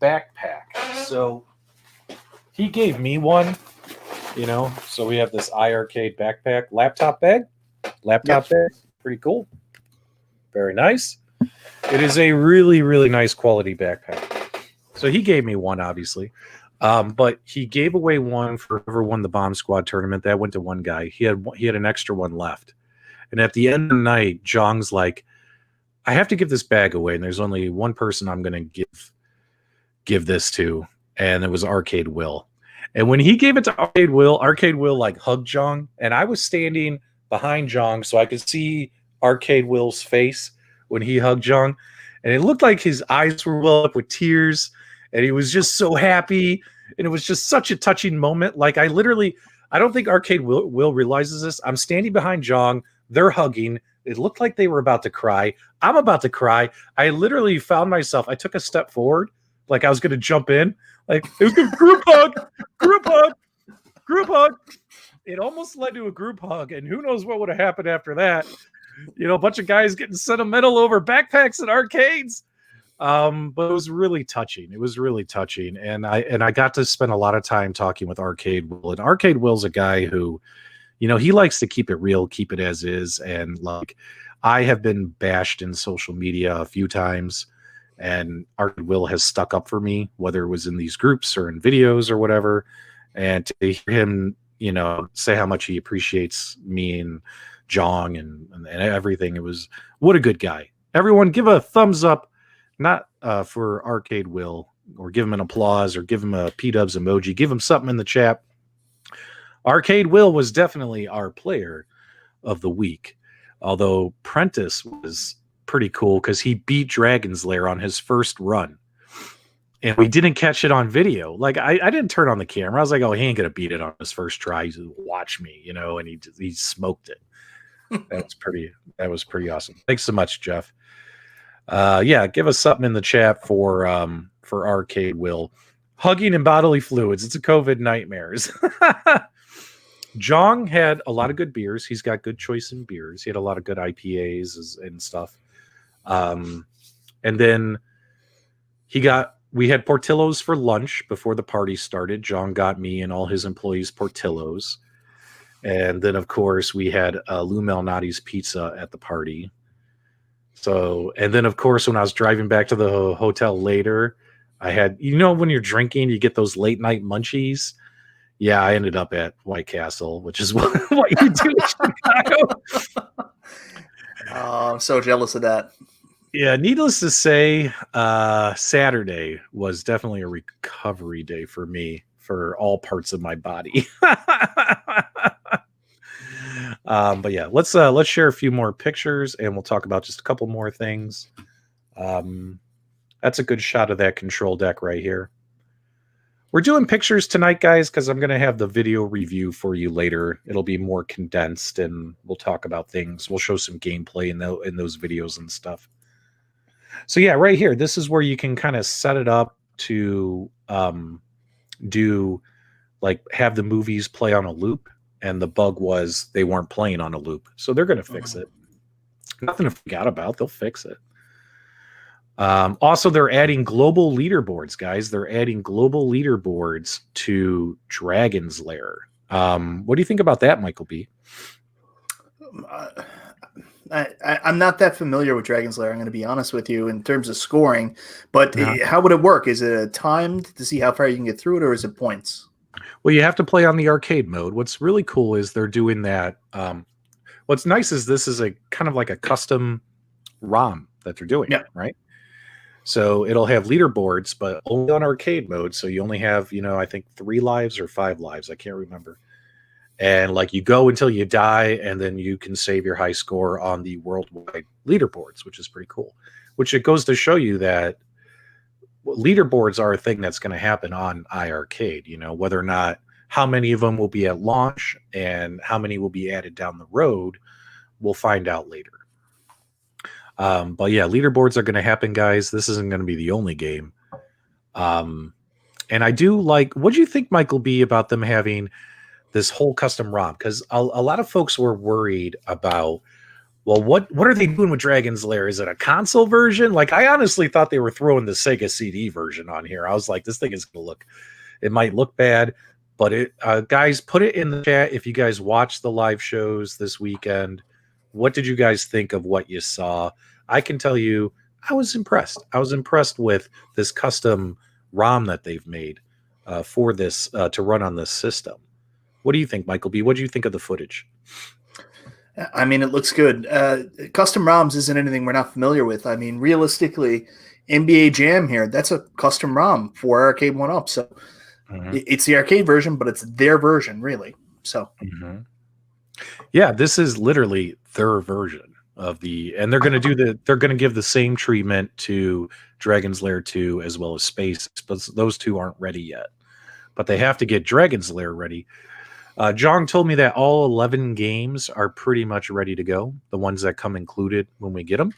backpack. So he gave me one, so we have this iiRCade backpack, laptop bag, pretty cool. Very nice. It is a really, really nice quality backpack. So he gave me one, obviously. But he gave away one for whoever won the Bomb Squad tournament. That went to one guy. He had an extra one left. And at the end of the night, Jong's like, I have to give this bag away, and there's only one person I'm going to give this to, and it was iiRCade Will. And when he gave it to iiRCade Will like hugged Jong, and I was standing behind Jong so I could see iiRCade Will's face when he hugged Jong, and it looked like his eyes were well up with tears, and he was just so happy, and it was just such a touching moment. Like I don't think iiRCade Will realizes this. I'm standing behind Jong, they're hugging. It looked like they were about to cry. I'm about to cry. I literally found myself, I took a step forward, like I was going to jump in. Like, it was a group hug. It almost led to a group hug, and who knows what would have happened after that. A bunch of guys getting sentimental over backpacks and arcades. But it was really touching. And I got to spend a lot of time talking with iiRCade Will. And iiRCade Will's a guy who, he likes to keep it real, keep it as is. And like, I have been bashed in social media a few times, and iiRCade Will has stuck up for me, whether it was in these groups or in videos or whatever. And to hear him, say how much he appreciates me and Jong and everything, what a good guy. Everyone give a thumbs up, not for iiRCade Will, or give him an applause, or give him a PDubs emoji, give him something in the chat. iiRCade Will was definitely our player of the week, although Prentice was pretty cool because he beat Dragon's Lair on his first run, and we didn't catch it on video. Like I didn't turn on the camera. I was like, oh, he ain't gonna beat it on his first try. He's watch me, and he smoked it. That was pretty awesome. Thanks so much, Jeff. Give us something in the chat for iiRCade Will. Hugging and bodily fluids. It's a COVID nightmares. Jong had a lot of good beers. He's got good choice in beers. He had a lot of good IPAs and stuff. And then we had Portillo's for lunch before the party started. Jong got me and all his employees Portillo's. And then, of course, we had Lou Malnati's pizza at the party. So, and then, of course, when I was driving back to the hotel later, I had, when you're drinking, you get those late night munchies. Yeah, I ended up at White Castle, which is what you do in Chicago. Oh, I'm so jealous of that. Yeah, needless to say, Saturday was definitely a recovery day for me for all parts of my body. But yeah, let's share a few more pictures, and we'll talk about just a couple more things. That's a good shot of that control deck right here. We're doing pictures tonight, guys, because I'm going to have the video review for you later. It'll be more condensed, and we'll talk about things. We'll show some gameplay in those videos and stuff. So yeah, right here, this is where you can kind of set it up to do, like, have the movies play on a loop. And the bug was they weren't playing on a loop. So they're going to fix it. Nothing to freak out about. They'll fix it. Also, they're adding global leaderboards, guys. They're adding global leaderboards to Dragon's Lair. What do you think about that, Michael B? I'm not that familiar with Dragon's Lair, I'm going to be honest with you, in terms of scoring. But how would it work? Is it timed to see how far you can get through it, or is it points? Well, you have to play on the arcade mode. What's really cool is they're doing that. What's nice is this is a kind of like a custom ROM that they're doing, right? So it'll have leaderboards, but only on arcade mode. So you only have, I think 3 lives or 5 lives. I can't remember. And like you go until you die, and then you can save your high score on the worldwide leaderboards, which is pretty cool. Which it goes to show you that leaderboards are a thing that's going to happen on iiRCade, whether or not how many of them will be at launch and how many will be added down the road, we'll find out later. But yeah, leaderboards are going to happen, guys. This isn't going to be the only game. And I do like, what do you think, Michael B, about them having this whole custom ROM? Because a lot of folks were worried about Well, what are they doing with Dragon's Lair? Is it a console version? Like, I honestly thought they were throwing the Sega CD version on here. I was like, this thing is going to look, it might look bad, but it, guys, put it in the chat if you guys watched the live shows this weekend. What did you guys think of what you saw? I can tell you, I was impressed. I was impressed with this custom ROM that they've made for this to run on this system. What do you think, Michael B? What do you think of the footage? I mean, it looks good. Custom ROMs isn't anything we're not familiar with. I mean, realistically, NBA Jam here, that's a custom ROM for Arcade 1-Up. So it's the arcade version, but it's their version, really. So, yeah, this is literally their version of and they're going to they're going to give the same treatment to Dragon's Lair 2 as well as Space, but those two aren't ready yet. But they have to get Dragon's Lair ready. Jong told me that all 11 games are pretty much ready to go, the ones that come included when we get them.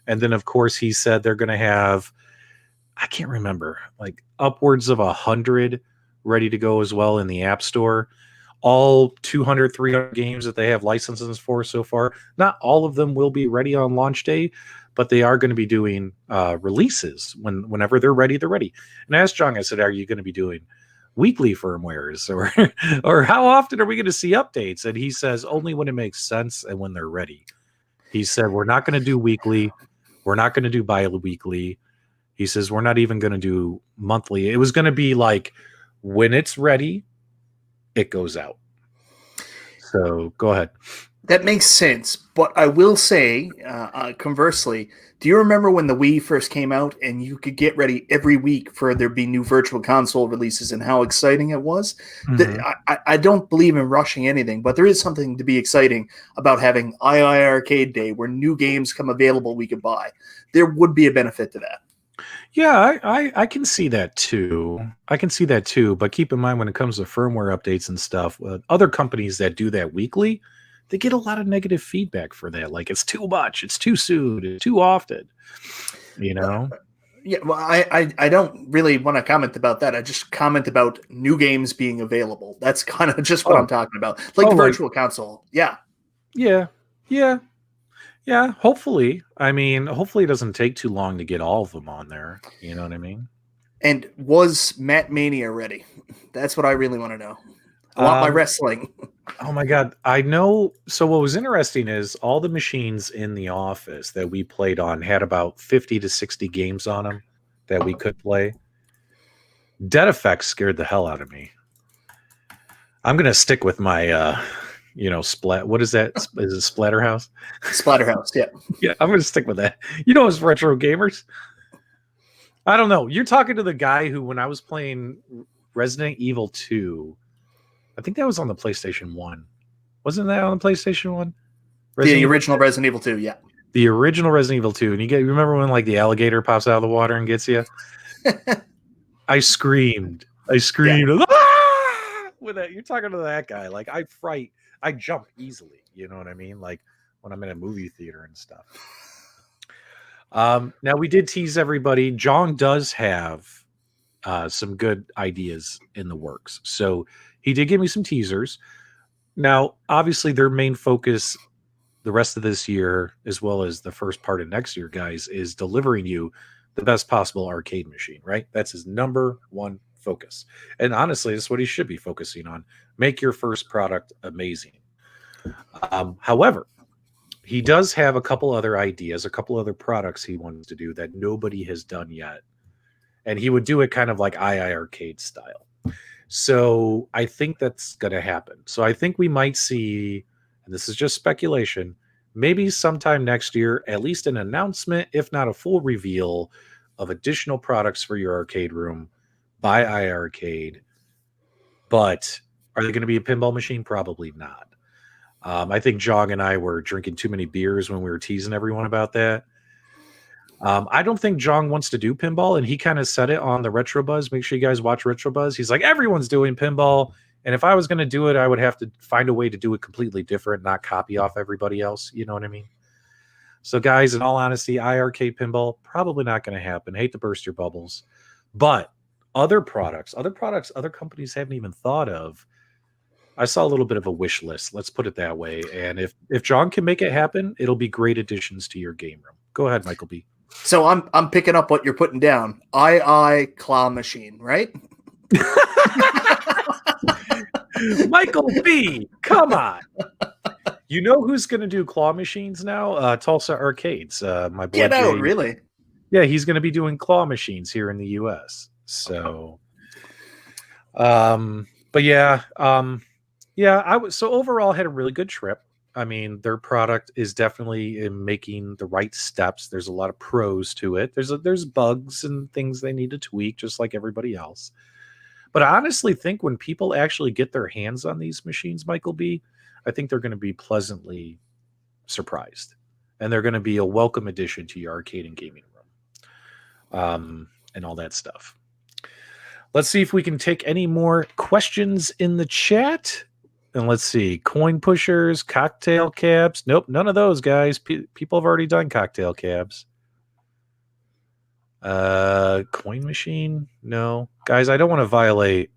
And then, of course, he said they're going to have, I can't remember, like upwards of 100 ready to go as well in the App Store. All 200, 300 games that they have licenses for so far. Not all of them will be ready on launch day, but they are going to be doing releases. Whenever they're ready, they're ready. And I asked Jong, I said, are you going to be doing weekly firmwares or how often are we going to see updates? And he says only when it makes sense and when they're ready. He said we're not going to do weekly, we're not going to do bi-weekly. He says we're not even going to do monthly. It was going to be like when it's ready, it goes out. So go ahead. That makes sense, but I will say, conversely, do you remember when the Wii first came out and you could get ready every week for there be new virtual console releases and how exciting it was? I don't believe in rushing anything, but there is something to be exciting about having iiRCade Day where new games come available we could buy. There would be a benefit to that. Yeah, I can see that too. I can see that too, but keep in mind when it comes to firmware updates and stuff, other companies that do that weekly, they get a lot of negative feedback for that. Like it's too much, it's too soon, it's too often, you know? Yeah, well, I don't really want to comment about that. I just comment about new games being available. That's kind of just what I'm talking about. Like the virtual console. Yeah. Yeah, hopefully. I mean, hopefully it doesn't take too long to get all of them on there. You know what I mean? And was Matt Mania ready? That's what I really want to know. I want my wrestling. Oh my God. I know. So what was interesting is all the machines in the office that we played on had about 50 to 60 games on them that we could play. Dead Effects scared the hell out of me. I'm going to stick with my, what is that? Is it Splatterhouse? Splatterhouse, yeah. Yeah, I'm going to stick with that. You know, as retro gamers. I don't know. You're talking to the guy who, when I was playing Resident Evil 2, I think that was on the PlayStation 1. Wasn't that on the PlayStation 1? The original Resident Evil 2, yeah. The original Resident Evil 2. And you remember when like the alligator pops out of the water and gets you? I screamed. Yeah. Ah! With that. You're talking to that guy. Like I jump easily. You know what I mean? Like when I'm in a movie theater and stuff. Now we did tease everybody. Jong does have some good ideas in the works. So he did give me some teasers. Now, obviously, their main focus the rest of this year, as well as the first part of next year, guys, is delivering you the best possible arcade machine, right? That's his number one focus. And honestly, that's what he should be focusing on. Make your first product amazing. However, he does have a couple other ideas, a couple other products he wants to do that nobody has done yet. And he would do it kind of like iiRCade style. So I think that's going to happen. So I think we might see, and this is just speculation, maybe sometime next year, at least an announcement, if not a full reveal of additional products for your arcade room by iiRCade. But are they going to be a pinball machine? Probably not. I think Jong and I were drinking too many beers when we were teasing everyone about that. I don't think Jong wants to do pinball, and he kind of said it on the Retro Buzz. Make sure you guys watch Retro Buzz. He's like, everyone's doing pinball, and if I was going to do it, I would have to find a way to do it completely different, not copy off everybody else. You know what I mean? So, guys, in all honesty, iiRCade pinball, probably not going to happen. Hate to burst your bubbles. But other products other companies haven't even thought of, I saw a little bit of a wish list. Let's put it that way. And if John can make it happen, it'll be great additions to your game room. Go ahead, Michael B. So I'm picking up what you're putting down. II claw machine, right? Michael B. Come on. You know who's going to do claw machines now? Tulsa Arcades. My boy. Get out, Jay. really? Yeah, he's going to be doing claw machines here in the U.S. So, but yeah, so overall, I had a really good trip. I mean, their product is definitely making the right steps. There's a lot of pros to it. There's bugs and things they need to tweak, just like everybody else. But I honestly think when people actually get their hands on these machines, Michael B., I think they're going to be pleasantly surprised, and they're going to be a welcome addition to your arcade and gaming room, and all that stuff. Let's see if we can take any more questions in the chat. And let's see, coin pushers, cocktail cabs. Nope, none of those, guys. People have already done cocktail cabs. Coin machine? No. Guys, I don't want to violate.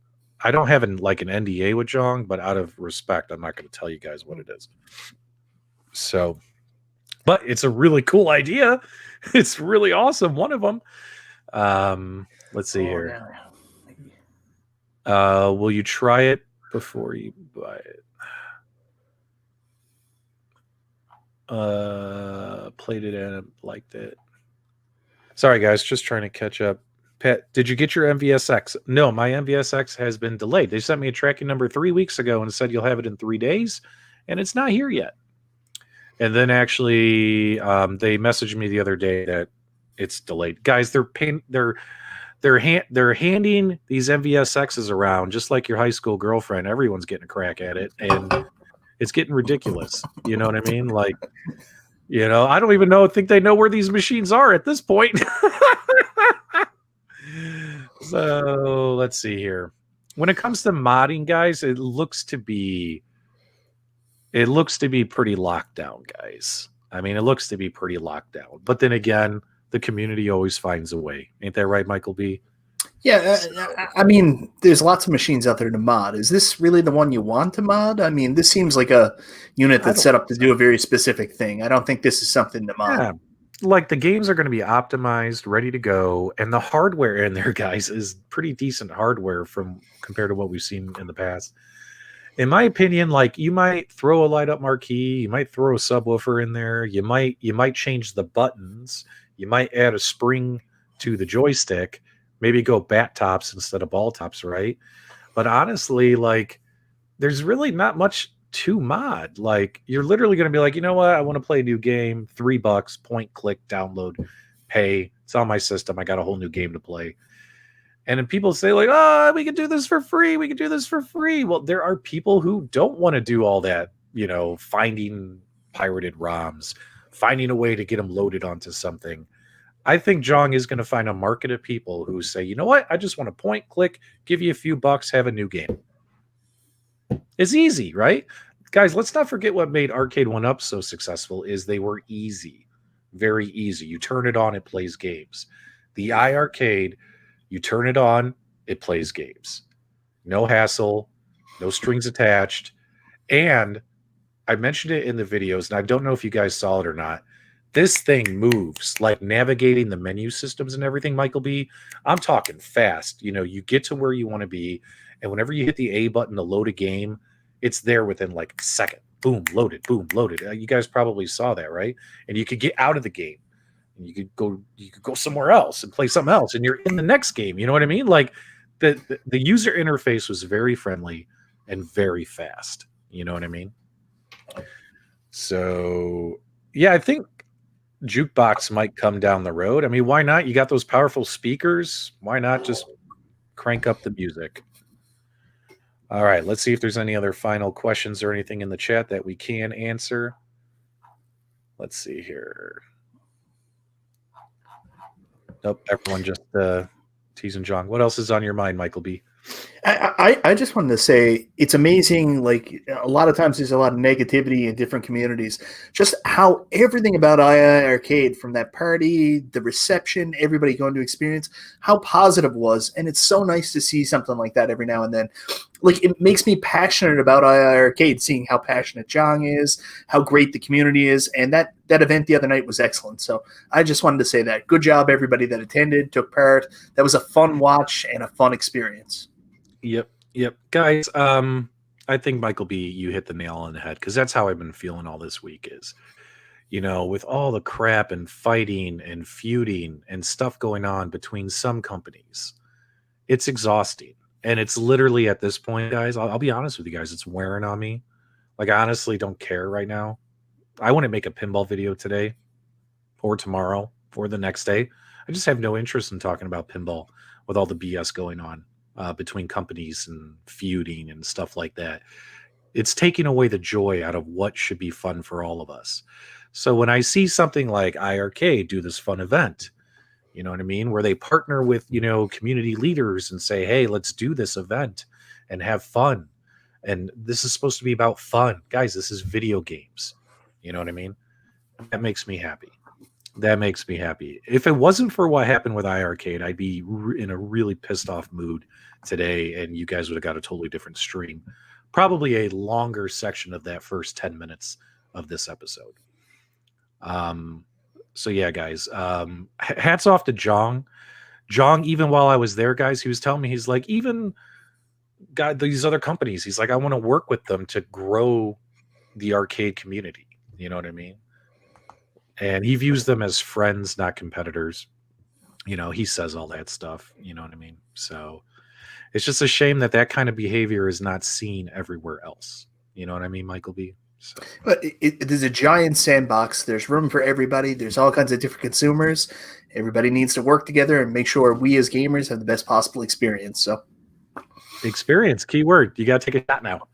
I don't have an NDA with Jong, but out of respect, I'm not going to tell you guys what it is. So, but it's a really cool idea. It's really awesome. One of them. Let's see here. Will you try it before you buy it? Played it and liked it. Sorry, guys, just trying to catch up. Pat, did you get your MVSX? No, my MVSX has been delayed. They sent me a tracking number 3 weeks ago and said you'll have it in 3 days, and it's not here yet. And then actually, they messaged me the other day that it's delayed. Guys, they're handing these MVSXs around just like your high school girlfriend. Everyone's getting a crack at it, and it's getting ridiculous. You know what I mean? Like, you know, I don't even think they know where these machines are at this point. So let's see here. When it comes to modding, guys, it looks to be pretty locked down, guys. I mean, it looks to be pretty locked down. But then again, the community always finds a way. Ain't that right, Michael B? Yeah, I mean, there's lots of machines out there to mod. Is this really the one you want to mod? I mean, this seems like a unit that's set up to do a very specific thing. I don't think this is something to mod. Yeah. Like, the games are going to be optimized, ready to go, and the hardware in there, guys, is pretty decent hardware compared to what we've seen in the past. In my opinion, like, you might throw a light up marquee, you might throw a subwoofer in there, you might change the buttons, you might add a spring to the joystick, maybe go bat tops instead of ball tops, right? But honestly, like, there's really not much to mod. Like, you're literally going to be like, you know what, I want to play a new game, $3, point, click, download, pay. It's on my system. I got a whole new game to play. And then people say, like, oh, we can do this for free. We can do this for free. Well, there are people who don't want to do all that, you know, finding pirated ROMs, finding a way to get them loaded onto something. I think Jong is going to find a market of people who say, you know what, I just want to point, click, give you a few bucks, have a new game. It's easy, right? Guys, let's not forget what made Arcade 1-Up so successful is they were easy, very easy. You turn it on, it plays games. The iiRCade, you turn it on, it plays games. No hassle, no strings attached. And I mentioned it in the videos, and I don't know if you guys saw it or not. This thing moves, like navigating the menu systems and everything, Michael B. I'm talking fast. You know, you get to where you want to be, and whenever you hit the A button to load a game, it's there within like a second. Boom, loaded, boom, loaded. You guys probably saw that, right? And you could get out of the game. And you could go somewhere else and play something else, and you're in the next game. You know what I mean? Like, the user interface was very friendly and very fast. You know what I mean? So yeah, I think jukebox might come down the road. I mean, why not? You got those powerful speakers. Why not just crank up the music? All right, let's see if there's any other final questions or anything in the chat that we can answer. Let's see here. Nope, everyone just teasing Jong. What else is on your mind, Michael B? I just wanted to say it's amazing. Like a lot of times, there's a lot of negativity in different communities. Just how everything about iiRCade, from that party, the reception, everybody going to experience, how positive it was, and it's so nice to see something like that every now and then. Like it makes me passionate about iiRCade, seeing how passionate Jong is, how great the community is, and that event the other night was excellent. So I just wanted to say that. Good job, everybody that attended, took part. That was a fun watch and a fun experience. Yep. Guys, I think Michael B, you hit the nail on the head, because that's how I've been feeling all this week is, with all the crap and fighting and feuding and stuff going on between some companies, it's exhausting. And it's literally at this point, guys, I'll be honest with you guys, it's wearing on me. Like, I honestly don't care right now. I wouldn't make a pinball video today or tomorrow or the next day. I just have no interest in talking about pinball with all the BS going on between companies and feuding and stuff like that. It's taking away the joy out of what should be fun for all of us. So when I see something like iiRCade do this fun event, you know what I mean, where they partner with, community leaders and say, hey, let's do this event and have fun. And this is supposed to be about fun. Guys, this is video games. You know what I mean? That makes me happy. If it wasn't for what happened with iiRCade, I'd be in a really pissed off mood today, and you guys would have got a totally different stream. Probably a longer section of that first 10 minutes of this episode. So yeah, guys, hats off to Jong. Jong, even while I was there, guys, he was telling me, he's like, even got these other companies, he's like, I want to work with them to grow the arcade community. You know what I mean? And he views them as friends, not competitors. He says all that stuff. You know what I mean? So it's just a shame that kind of behavior is not seen everywhere else. You know what I mean, Michael B? So. But there's a giant sandbox. There's room for everybody. There's all kinds of different consumers. Everybody needs to work together and make sure we as gamers have the best possible experience. So, experience, key word. You got to take a shot now.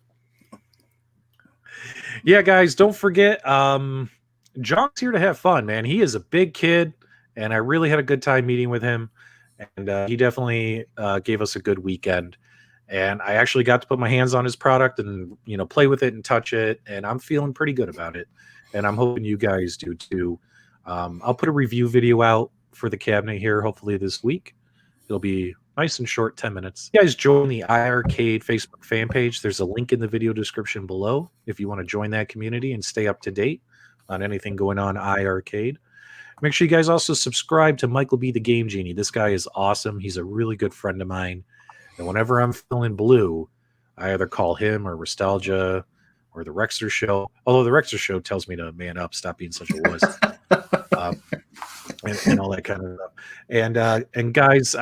Yeah, guys, don't forget. Jong's here to have fun, man. He is a big kid, and I really had a good time meeting with him. And he definitely gave us a good weekend. And I actually got to put my hands on his product and, play with it and touch it. And I'm feeling pretty good about it. And I'm hoping you guys do too. I'll put a review video out for the cabinet here, hopefully this week. It'll be nice and short, 10 minutes. You guys join the iiRCade Facebook fan page. There's a link in the video description below if you want to join that community and stay up to date on anything going on iiRCade. Make sure you guys also subscribe to Michael B. the Game Genie. This guy is awesome. He's a really good friend of mine. And whenever I'm feeling blue, I either call him or Nostalgia or the Rexter Show. Although the Rexter Show tells me to man up, stop being such a wuss, and all that kind of stuff. And guys,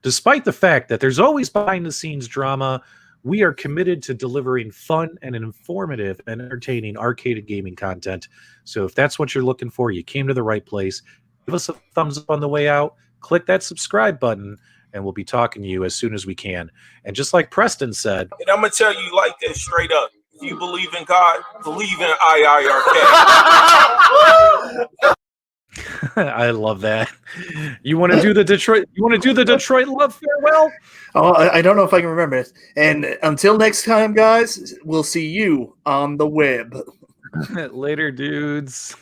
despite the fact that there's always behind the scenes drama, we are committed to delivering fun and informative and entertaining arcade and gaming content. So if that's what you're looking for, you came to the right place. Give us a thumbs up on the way out. Click that subscribe button, and we'll be talking to you as soon as we can. And just like Preston said, and I'm going to tell you like this straight up. If you believe in God, believe in iiRCade. I love that. You want to do the Detroit? You want to do the Detroit Love farewell? Oh, I don't know if I can remember it. And until next time, guys, we'll see you on the web. Later, dudes.